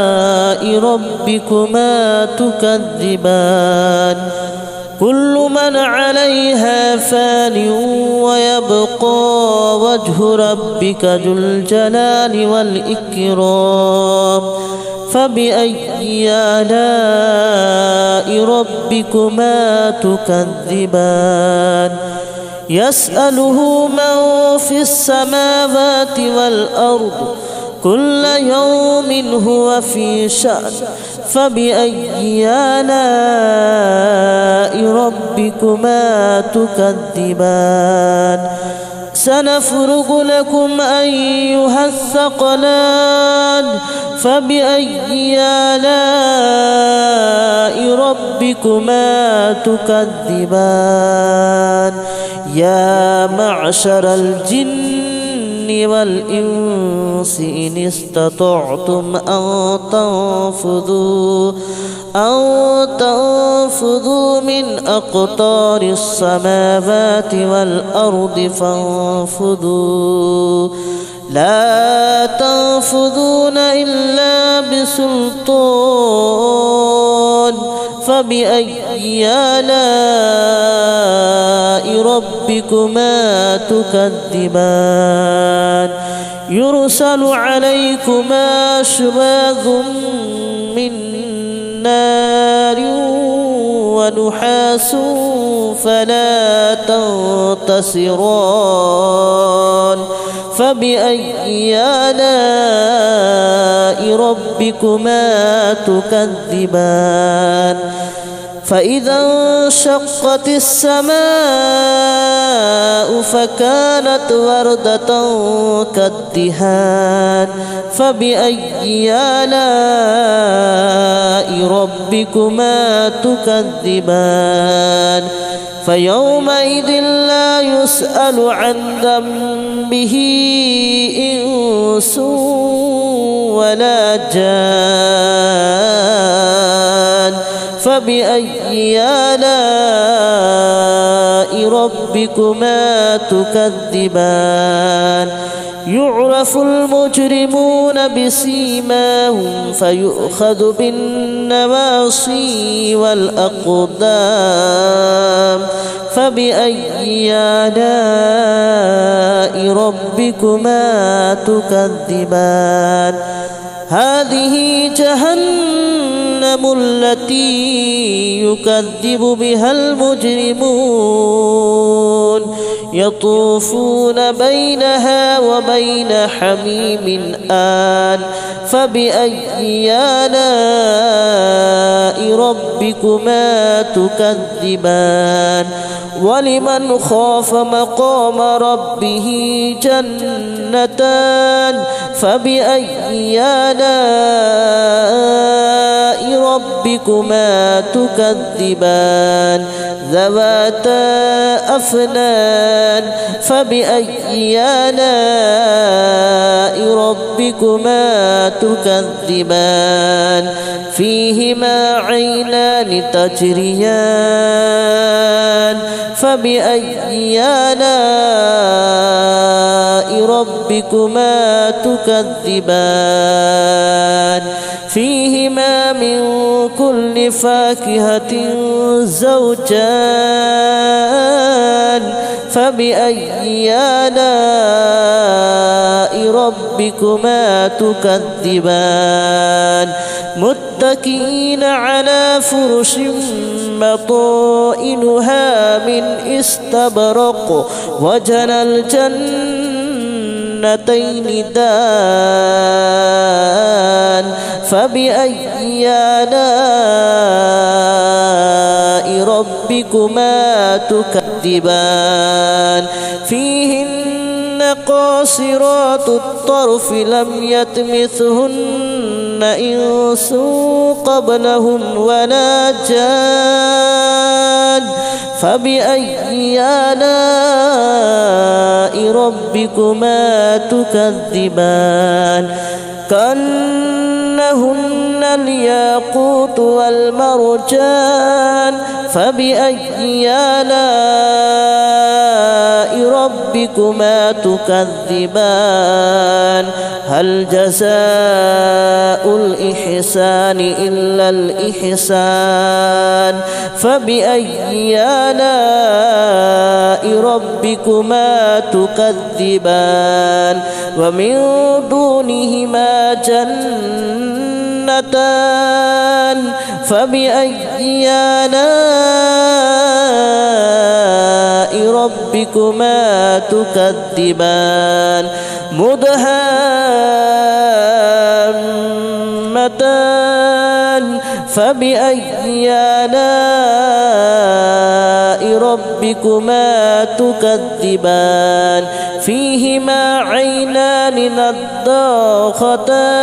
ربكما تكذبان كل من عليها فان ويبقى وجه ربك ذو الجلال والإكرام فبأي آلاء ربكما تكذبان يسأله من في السماوات والأرض كل يوم هو في شأن فبأي آلاء ربكما تكذبان سنفرغ لكم أيها الثقلان فبأي آلاء ربكما تكذبان يا معشر الجن والإنس إن استطعتم أن تنفذوا من أقطار السماوات والأرض فانفذوا لا تنفذون إلا بسلطان فبأي آلاء ربكما تكذبان يرسل عليكما شواظ من نار ونحاس فلا تنتصران فبأي آلاء ربكما تكذبان فإذا انشقت السماء فكانت وردة كالدهان فبأي آلاء ربكما تكذبان فيومئذ لا يسأل عن ذنبه إنس ولا جان فبأي آلاء ربكما تكذبان يعرف المجرمون بسيماهم فيؤخذ بالنواصي والأقدام فبأي آلاء ربكما تكذبان هذه جهنم التي يكذب بها المجرمون يطوفون بينها وبين حميم آن فبأي آلاء ربكما تكذبان ولمن خاف مقام ربه جنتان فبأي آلاء ربكما تكذبان ذواتا أفنان فبأي آلاء ربكما تكذبان فيهما عينان تجريان فبأي آلاء ربكما تكذبان فيهما من كل فاكهة زوجان فبأي آلاء ربكما تكذبان متكئين على فرش بطائنها من استبرق وجنى الجنتين دان فبأي آلاء ربكما تكذبان فيهن قاصرات الطرف لم يطمثهن إنس قبلهم ولا جان فبأي آلاء ربكما تكذبان كأنهن الياقوت والمرجان فبأي آلاء ربكما تكذبان هل جزاء الإحسان إلا الإحسان فبأي آلاء ربكما تكذبان ومن دونهما جنتان فبأي آلاء ربكما تكذبان مدهامتان فبأي آلاء ربكما تكذبان فيهما عينان نضاختان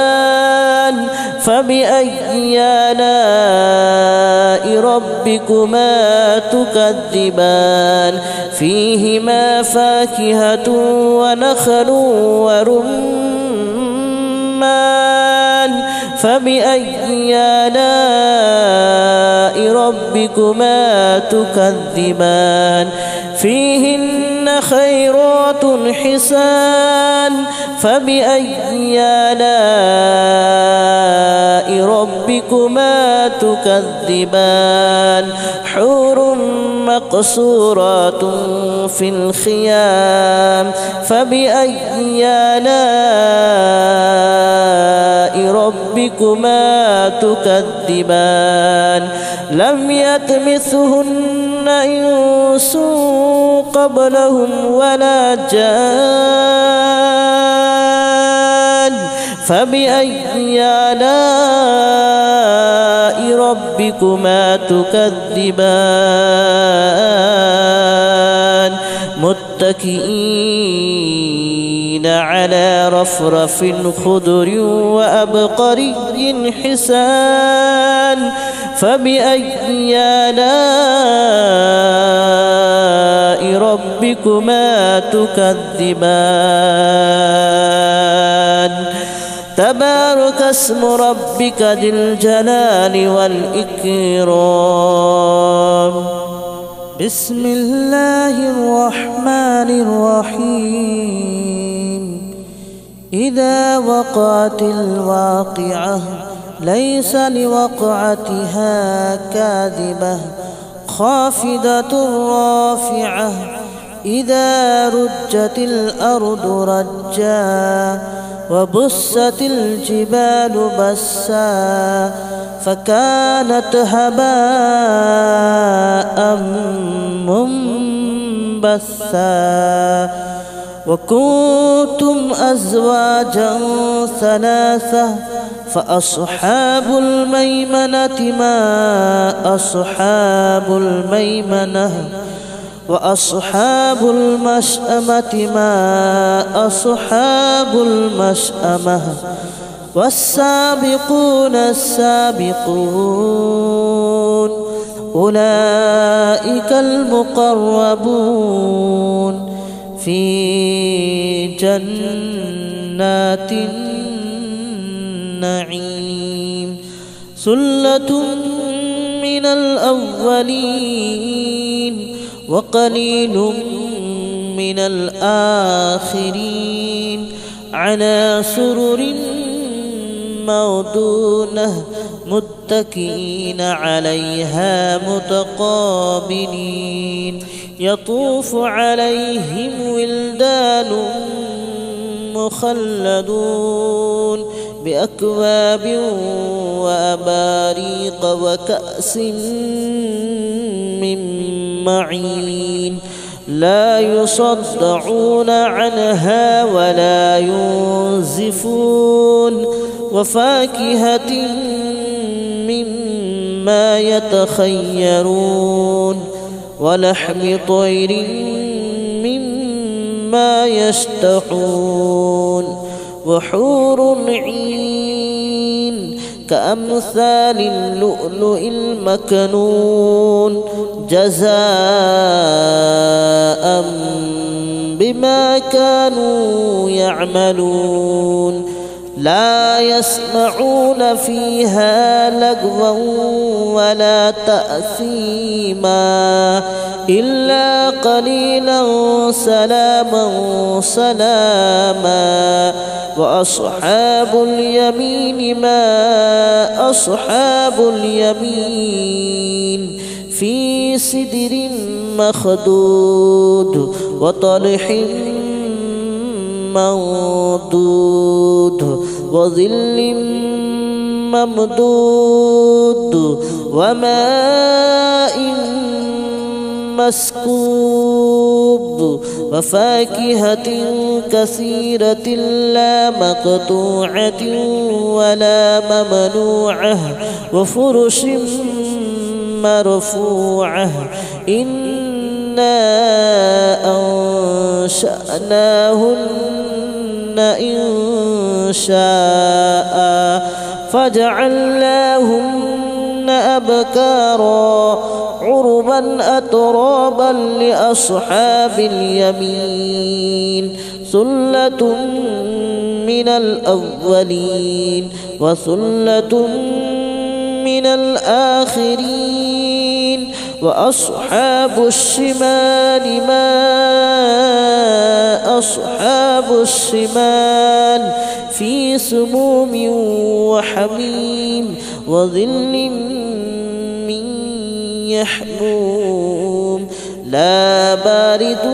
فبأي آلاء ربكما تكذبان فيهما فاكهة ونخل ورمان فبأي آلاء ربكما تكذبان فيهن خيرات حسان فبأي آلاء ربكما تكذبان حور مقصورات في الخيام فبأي آلاء ربكما تكذبان لم يطمثهن إنس قبلهم ولا جان فبأي آلاء ربكما تكذبان متكئين على رفرف خضر وأبقري حسان فبأي آلاء ربكما تكذبان تبارك اسم ربك ذي الجلال والإكرام بسم الله الرحمن الرحيم إذا وقعت الواقعة ليس لوقعتها كاذبة خافضة رافعة إذا رجت الأرض رجا وبست الجبال بسا فكانت هباء منبثا وكنتم أزواجا ثلاثة فأصحاب الميمنة ما أصحاب الميمنة وأصحاب المشأمة ما أصحاب المشأمة والسابقون السابقون أولئك المقربون في جنات النعيم ثلة من الأولين وقليل من الآخرين على سرر موضونة متكئين عليها متقابلين يطوف عليهم ولدان مخلدون بأكواب وأباريق وكأس من معين لا يصدعون عنها ولا ينزفون وفاكهة مما يتخيرون ولحم طير مما يشتهون وحور عين كأمثال اللؤلؤ المكنون جزاء بما كانوا يعملون لا يسمعون فيها لغوا ولا تأثيما إلا قليلا سلاما سلاما وأصحاب اليمين ما أصحاب اليمين في سدر مخضود وطلح منضود وظل ممدود وماء مسكوب وفاكهة كثيرة لا مقطوعة ولا ممنوعة وفرش مرفوعة إنا أنشأناهن إنشاء فجعلناهن أبكارا عربا أترابا لأصحاب اليمين ثلة من الأولين وثلة من الآخرين وأصحاب الشمال ما أصحاب الشمال في سموم وحميم وظل من يحموم لا بارد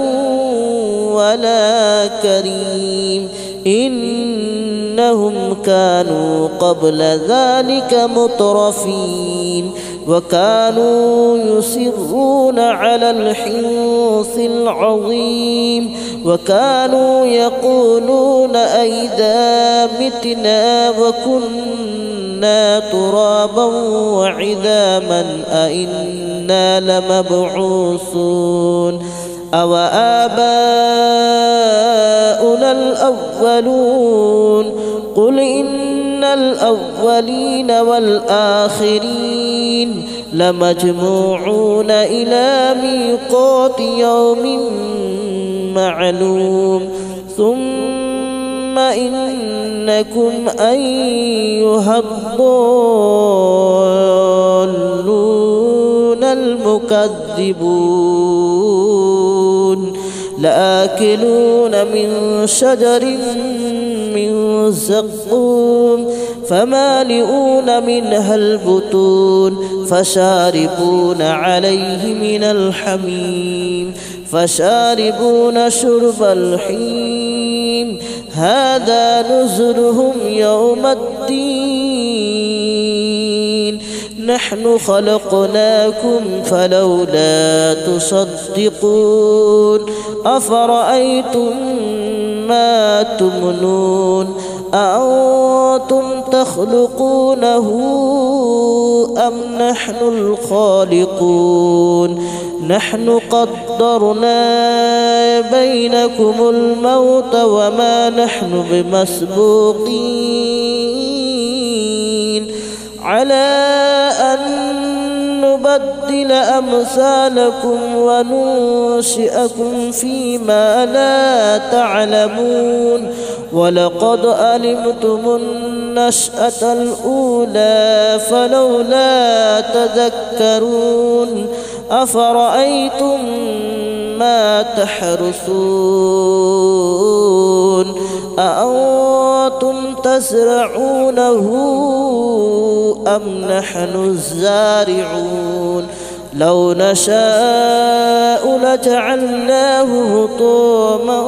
ولا كريم إنهم كانوا قبل ذلك مترفين وكانوا يصرون على الحنث العظيم وكانوا يقولون أئذا متنا وكنا ترابا وعظاما أئنا لمبعوثون أو آباؤنا الأولون قل إن الأولين والآخرين لمجموعون إلى ميقات يوم معلوم ثم إنكم أيها الضالون المكذبون لآكلون من شجر من زقوم فمالئون منها البطون فشاربون عليه من الحميم فشاربون شرب الحميم هذا نزلهم يوم الدين نحن خلقناكم فلولا تصدقون أفرأيتم ما تمنون أأنتم تخلقونه أم نحن الخالقون نحن قدرنا بينكم الموت وما نحن بمسبوقين على أن نبدل أمثالكم وننشئكم فيما لا تعلمون ولقد علمتم النشأة الأولى فلولا تذكرون أفرأيتم ما تحرثون أأنتم تزرعونه أم نحن الزارعون لو نشاء لجعلناه حطاما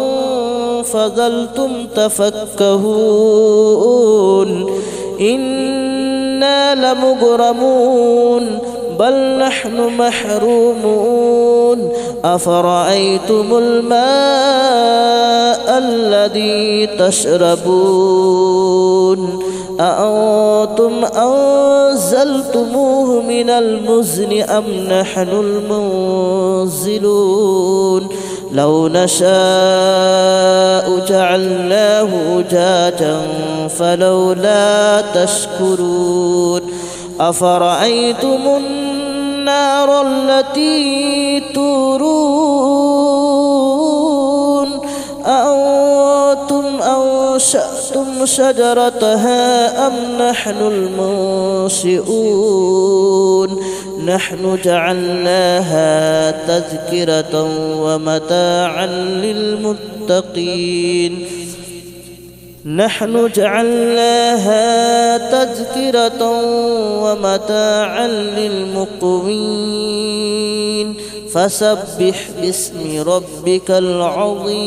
فظلتم تفكهون إنا لمغرمون بل نحن محرومون أفرأيتم الماء الذي تشربون أأنتم أنزلتموه من المزن أم نحن المنزلون لو نشاء جعلناه أجاجا فلولا تشكرون أفرأيتم النار التي تورون أأنتم أنشأتم شجرتها أم نحن المنشئون نحن جعلناها تذكرة ومتاعا للمتقين نحن جعلناها تذكرة ومتاعا للمقوين فسبح باسم ربك العظيم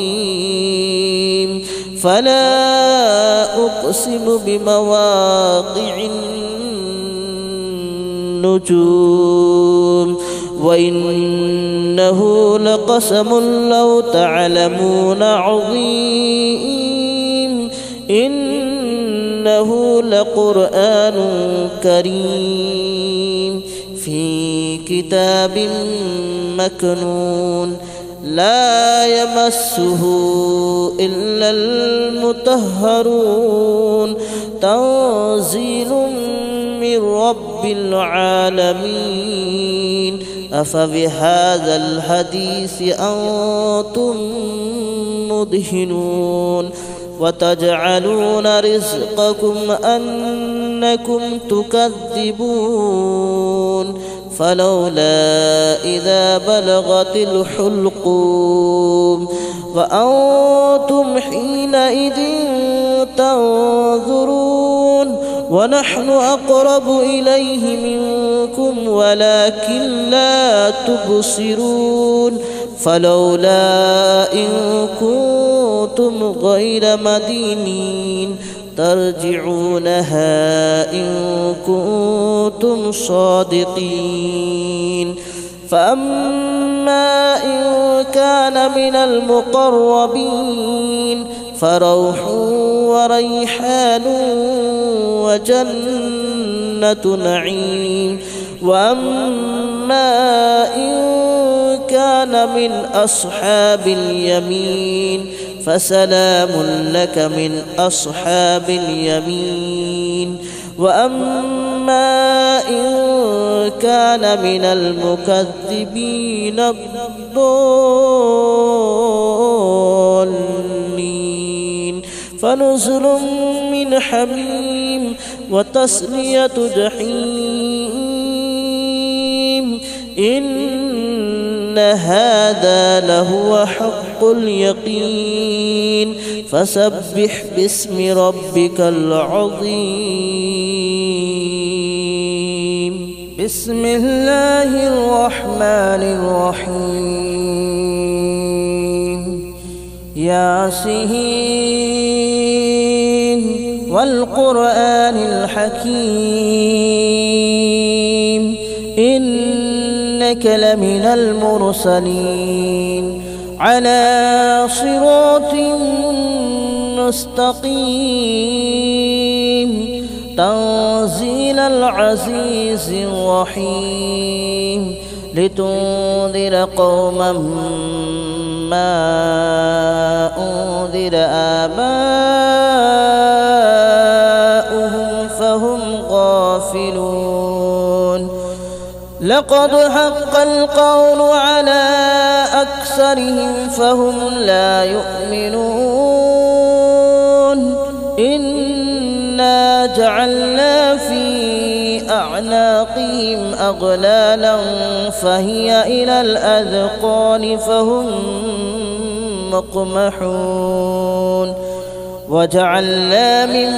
فلا أقسم بمواقع النجوم وإنه لقسم لو تعلمون عظيم إنه لقرآن كريم في كتاب مكنون لا يمسه إلا المطهرون تنزيل من رب العالمين أفبهذا الحديث أنتم مدهنون وتجعلون رزقكم أنكم تكذبون فلولا إذا بلغت الحلقوم وأنتم حينئذ تنظرون ونحن أقرب إليه منكم ولكن لا تبصرون فلولا إن كنتم غير مدينين ترجعونها إن كنتم صادقين فأما إن كان من المقربين فروح وريحان وجنة نعيم وأما إن كان من أصحاب اليمين فسلام لك من أصحاب اليمين وأما إن كان من المكذبين الضالين فنزل من حميم وتصلية جحيم إن هذا لهو حق اليقين فسبح باسم ربك العظيم بسم الله الرحمن الرحيم ياسين والقرآن الحكيم إنك لمن المرسلين على صراط مستقيم تنزيل العزيز الرحيم لتنذر قوما ما أنذر آباؤهم فهم غافلون لقد حق القول على أكثرهم فهم لا يؤمنون إنا جعلنا في أعناقهم أغلالا فهي إلى الأذقان فهم مقمحون وجعلنا من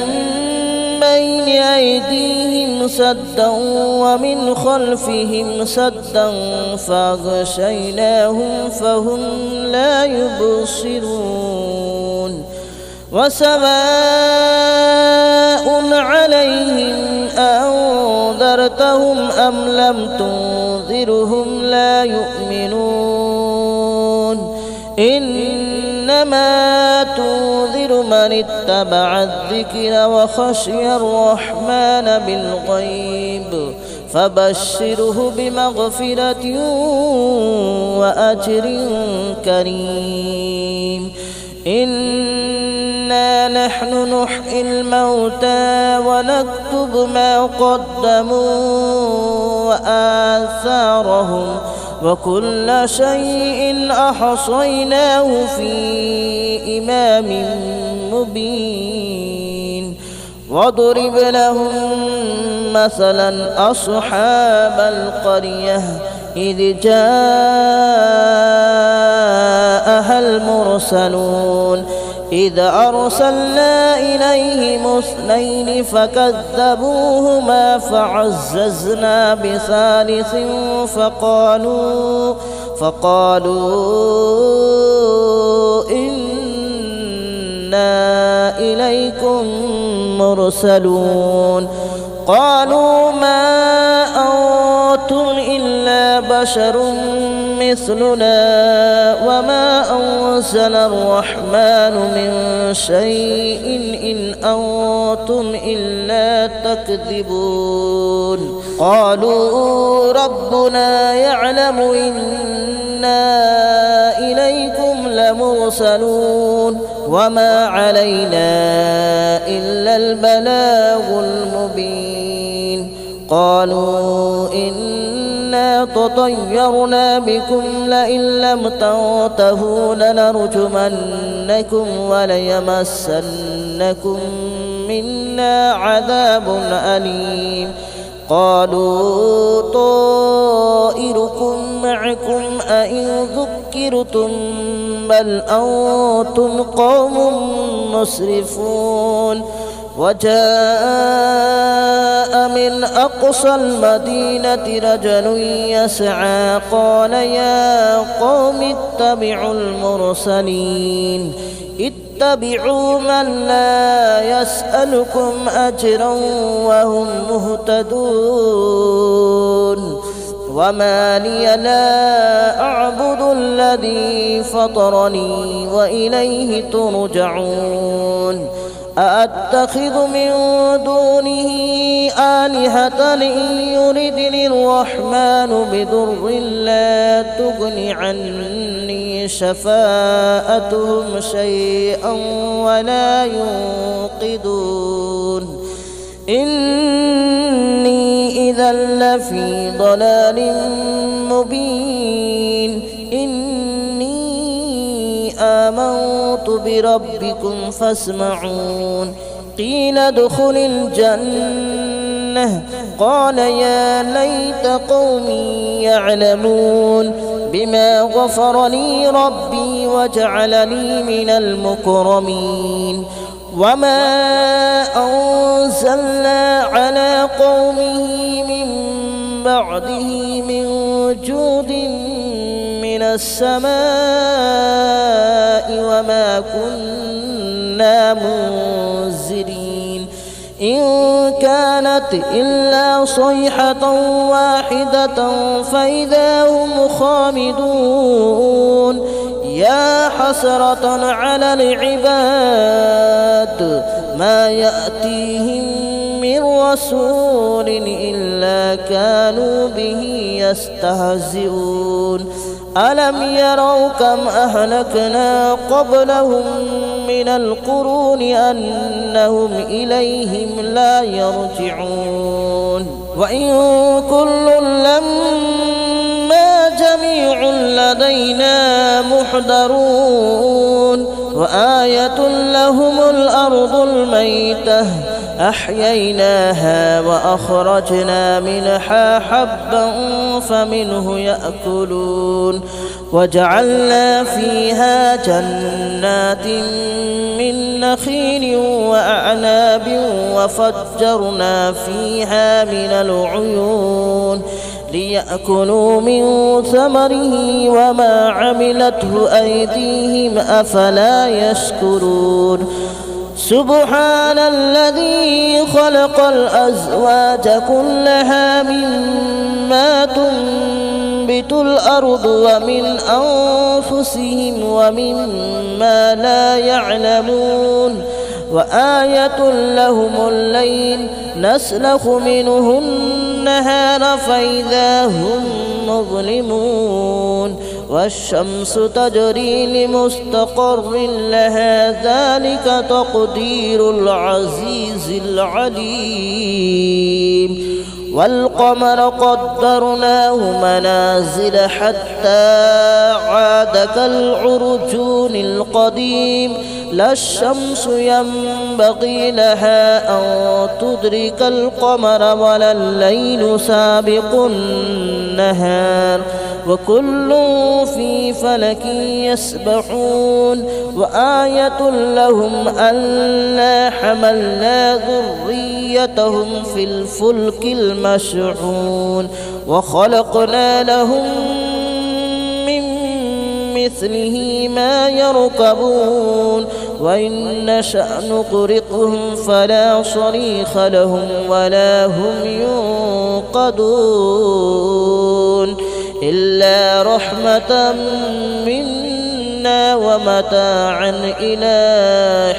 بين أيديهم سدا ومن خلفهم سدا فأغشيناهم فهم لا يبصرون وسواء عليهم أنذرتهم أم لم تنذرهم لا يؤمنون إنما تنذر من اتبع الذكر وخشي الرحمن بالغيب فبشره بمغفرة وأجر كريم إنا نحن نحيي الموتى ونكتب ما قدموا وآثارهم وكل شيء أحصيناه في إمام مبين واضرب لهم مثلا أصحاب القرية إذ جاءها المرسلون إذ أرسلنا إليهم اثنين فكذبوهما فعززنا بثالث فقالوا إنا إليكم مرسلون قالوا ما أنتم إلا بشر مثلنا وما أنزل الرحمن من شيء إن أنتم إلا تكذبون قالوا ربنا يعلم إنا إليكم لمرسلون وما علينا إلا البلاغ المبين قالوا إنا تطيرنا بكم لئن لم تنتهوا لنرجمنكم وليمسنكم منا عذاب أليم قالوا طائركم معكم أئن ذكرتم بل أنتم قوم مسرفون وجاء من أقصى المدينة رجل يسعى قال يا قوم اتبعوا المرسلين اتبعوا من لا يسألكم أجرا وهم مهتدون وما لي لا أعبد الذي فطرني وإليه ترجعون أأتخذ من دونه آلهة إن يردني الرحمن بضر لا تغن عني شفاءتهم شيئا ولا ينقذون إني إذا لفي ضلال مبين آمنت بربكم فاسمعون قيل ادخل الجنة قال يا ليت قومي يعلمون بما غفر لي ربي وجعلني من المكرمين وما أنزلنا على قومه من بعده من جود من السماء وما كنا منزلين إن كانت إلا صيحة واحدة فإذا هم خامدون يا حسرة على العباد ما يأتيهم من رسول إلا كانوا به يستهزئون ألم يروا كم أهلكنا قبلهم من القرون أنهم إليهم لا يرجعون وإن كل لما جميع لدينا محضرون وآية لهم الأرض الميتة أحييناها وأخرجنا منها حبا فمنه يأكلون وجعلنا فيها جنات من نخيل وأعناب وفجرنا فيها من العيون ليأكلوا من ثمره وما عملته أيديهم أفلا يشكرون سبحان الذي خلق الأزواج كلها مما تنبت الأرض ومن أنفسهم ومما لا يعلمون وآية لهم الليل نسلخ منه النهار فإذا هم مظلمون والشمس تجري لمستقر لها ذلك تقدير العزيز العليم والقمر قدرناه منازل حتى عاد كالعرجون القديم لا الشمس ينبغي لها أن تدرك القمر ولا الليل سابق النهار وكل في فلك يسبحون وآية لهم ألا حملنا ذريتهم في الفلك المشحون وخلقنا لهم من مثله ما يركبون وإن نشأ نغرقهم فلا صريخ لهم ولا هم ينقذون إلا رحمة منا ومتاعا إلى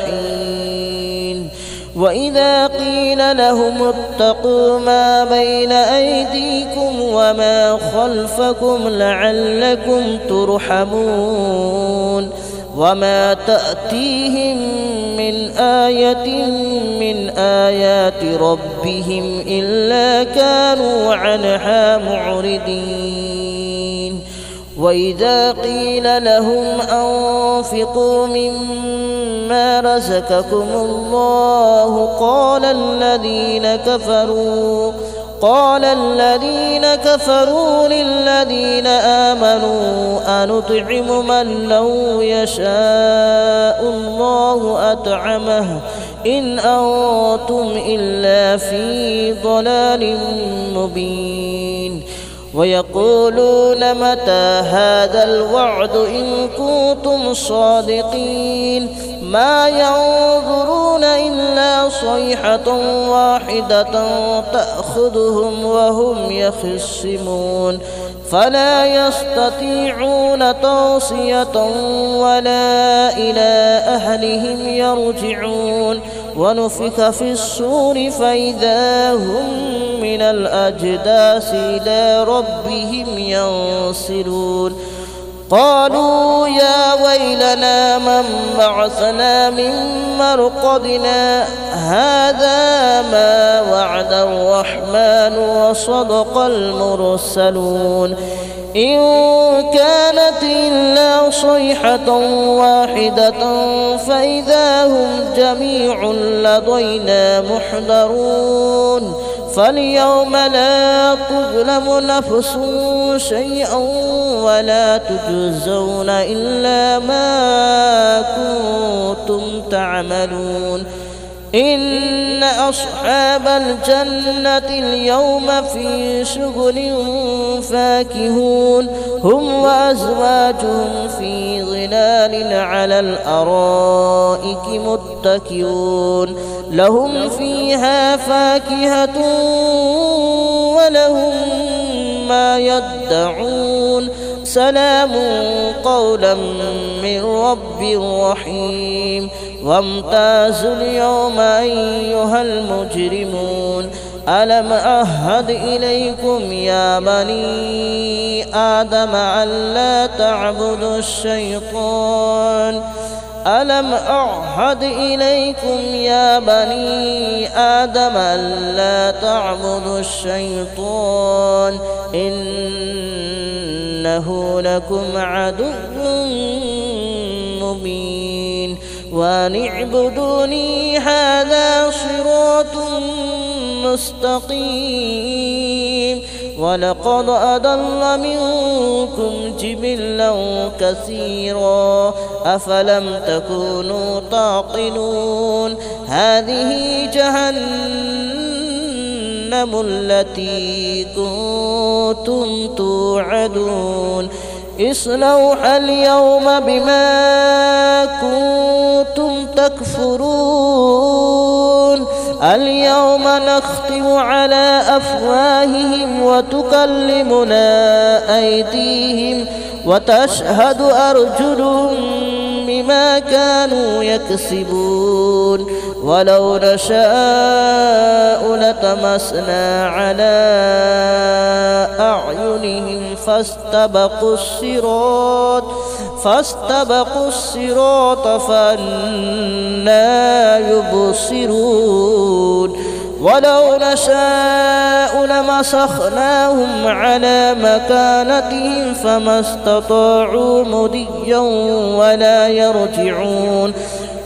حين وإذا قيل لهم اتقوا ما بين أيديكم وما خلفكم لعلكم ترحمون وما تأتيهم من آية من آيات ربهم إلا كانوا عنها معرضين وإذا قيل لهم أنفقوا مما رزقكم الله قال الذين كفروا للذين آمنوا أنطعم من لو يشاء الله أطعمه إن أنتم إلا في ضلال مبين ويقولون متى هذا الوعد إن كنتم صادقين ما ينظرون إلا صيحة واحدة تأخذهم وهم يخصمون فلا يستطيعون توصية ولا إلى أهلهم يرجعون ونفخ في الصور فإذا هم من الأجداث إلى ربهم ينسلون قالوا يا ويلنا من بعثنا من مرقدنا هذا ما وعد الرحمن وصدق المرسلون إن كانت إلا صيحة واحدة فإذا هم جميع لدينا محضرون فاليوم لا تظلم نفس شيئا ولا تجزون إلا ما كنتم تعملون إن أصحاب الجنة اليوم في شغل فاكهون هم وأزواجهم في ظلال على الأرائك متكئون لهم فيها فاكهة ولهم ما يدعون سلام قولا من رب رحيم وامتازوا اليوم أيها المجرمون ألم أعهد إليكم يا بني آدم ألا تعبدوا الشيطان ألم أعهد إليكم يا بني آدم ألا تعبدوا الشيطان إنه لكم عدو مبين وأن اعبدوني هذا صراط مستقيم ولقد أضل منكم جبلا كثيرا أفلم تكونوا تعقلون هذه جهنم التي كنتم توعدون اصلوها اليوم بما كنتم تكفرون اليوم نختم على أفواههم وتكلمنا أيديهم وتشهد أرجلهم بما كانوا يكسبون ولو نشاء لطمسنا على أعينهم فاستبقوا الصراط فأنى يبصرون ولو نشاء لمسخناهم على مكانتهم فما استطاعوا مضيا ولا يرجعون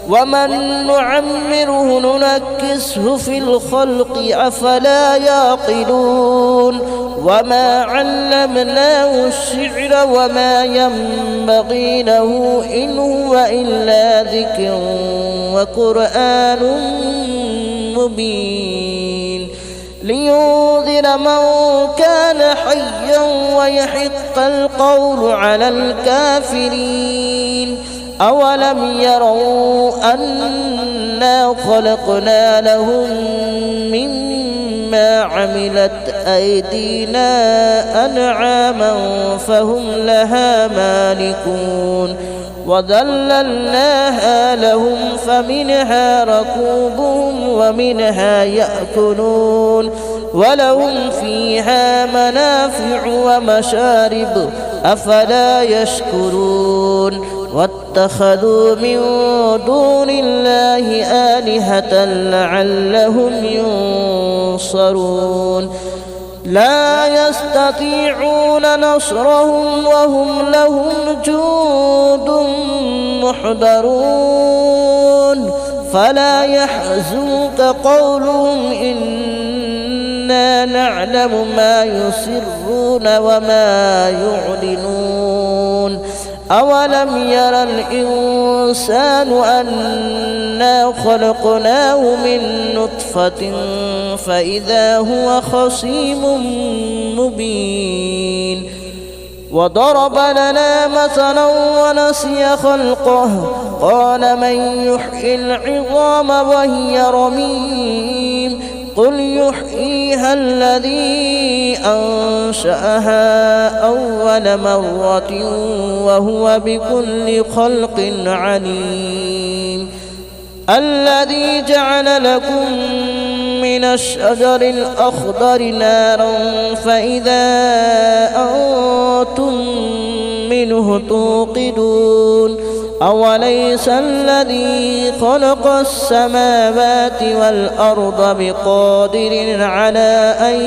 ومن نعمره ننكسه في الخلق أفلا يعقلون وما علمناه الشعر وما ينبغي له إن هو إلا ذكر وقرآن مبين لينذر من كان حيا ويحق القول على الكافرين أولم يروا أنا خلقنا لهم مما عملت أيدينا أنعاما فهم لها مالكون وذللناها لهم فمنها ركوبهم ومنها يأكلون ولهم فيها منافع ومشارب أفلا يشكرون واتخذوا من دون الله آلهة لعلهم ينصرون لا يستطيعون نصرهم وهم لهم جند محضرون فلا يحزنك قولهم إنا نعلم ما يسرون وما يعلنون أولم ير الإنسان أنا خلقناه من نطفة فإذا هو خصيم مبين وضرب لنا مثلا ونسي خلقه قال من يحيي العظام وهي رميم قل يحييها الذي أنشأها أول مرة وهو بكل خلق عليم الذي جعل لكم من الشجر الأخضر نارا فإذا أنتم منه توقدون أوليس الذي خلق السماوات والأرض بقادر على أن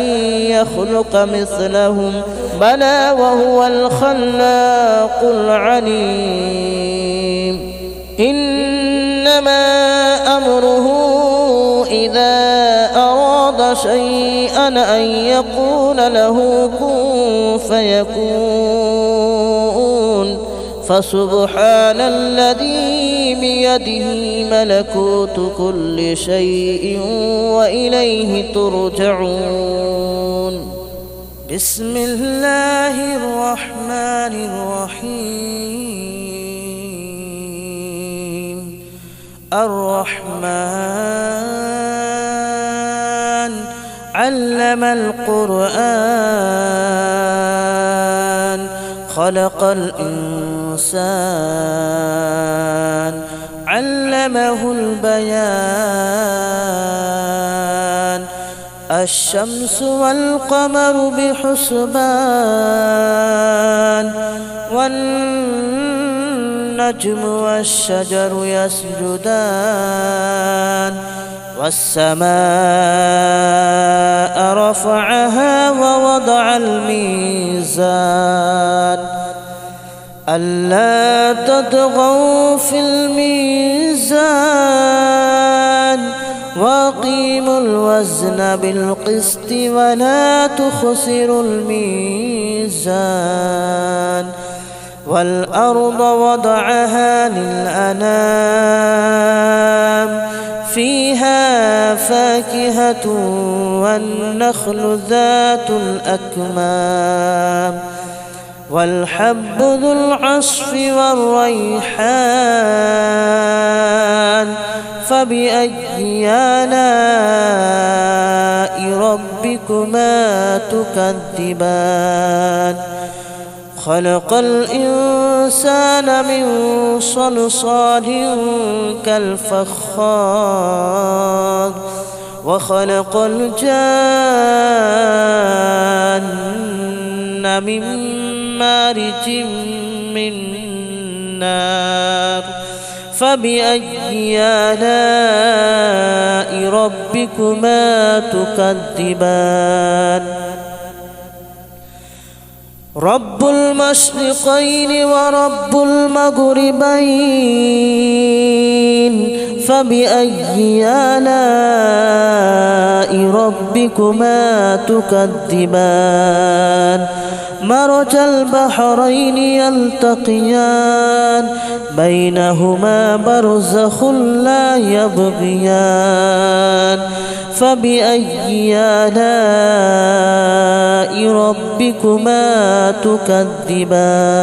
يخلق مثلهم بلى وهو الخلاق العليم إنما أمره إذا أراد شيئا أن يقول له كن فيكون فسبحان الذي بيده ملكوت كل شيء وإليه ترجعون بسم الله الرحمن الرحيم الرحمن علم القرآن خلق الإنسان علمه البيان الشمس والقمر بحسبان والنهار والنجم والشجر يسجدان والسماء رفعها ووضع الميزان ألا تطغوا في الميزان وأقيموا الوزن بالقسط ولا تخسروا الميزان والأرض وضعها للأنام فيها فاكهة والنخل ذات الأكمام والحب ذو العصف والريحان فبأي آلاء ربكما تكذبان خلق الإنسان من صلصال كالفخار وخلق الجان من مارج من نار فبأي آلاء ربكما تكذبان رب المشرقين ورب المغربين فبأي آلاء ربكما تكذبان مرج البحرين يلتقيان بينهما برزخ لا يبغيان فبأي آلاء ربكما تكذبان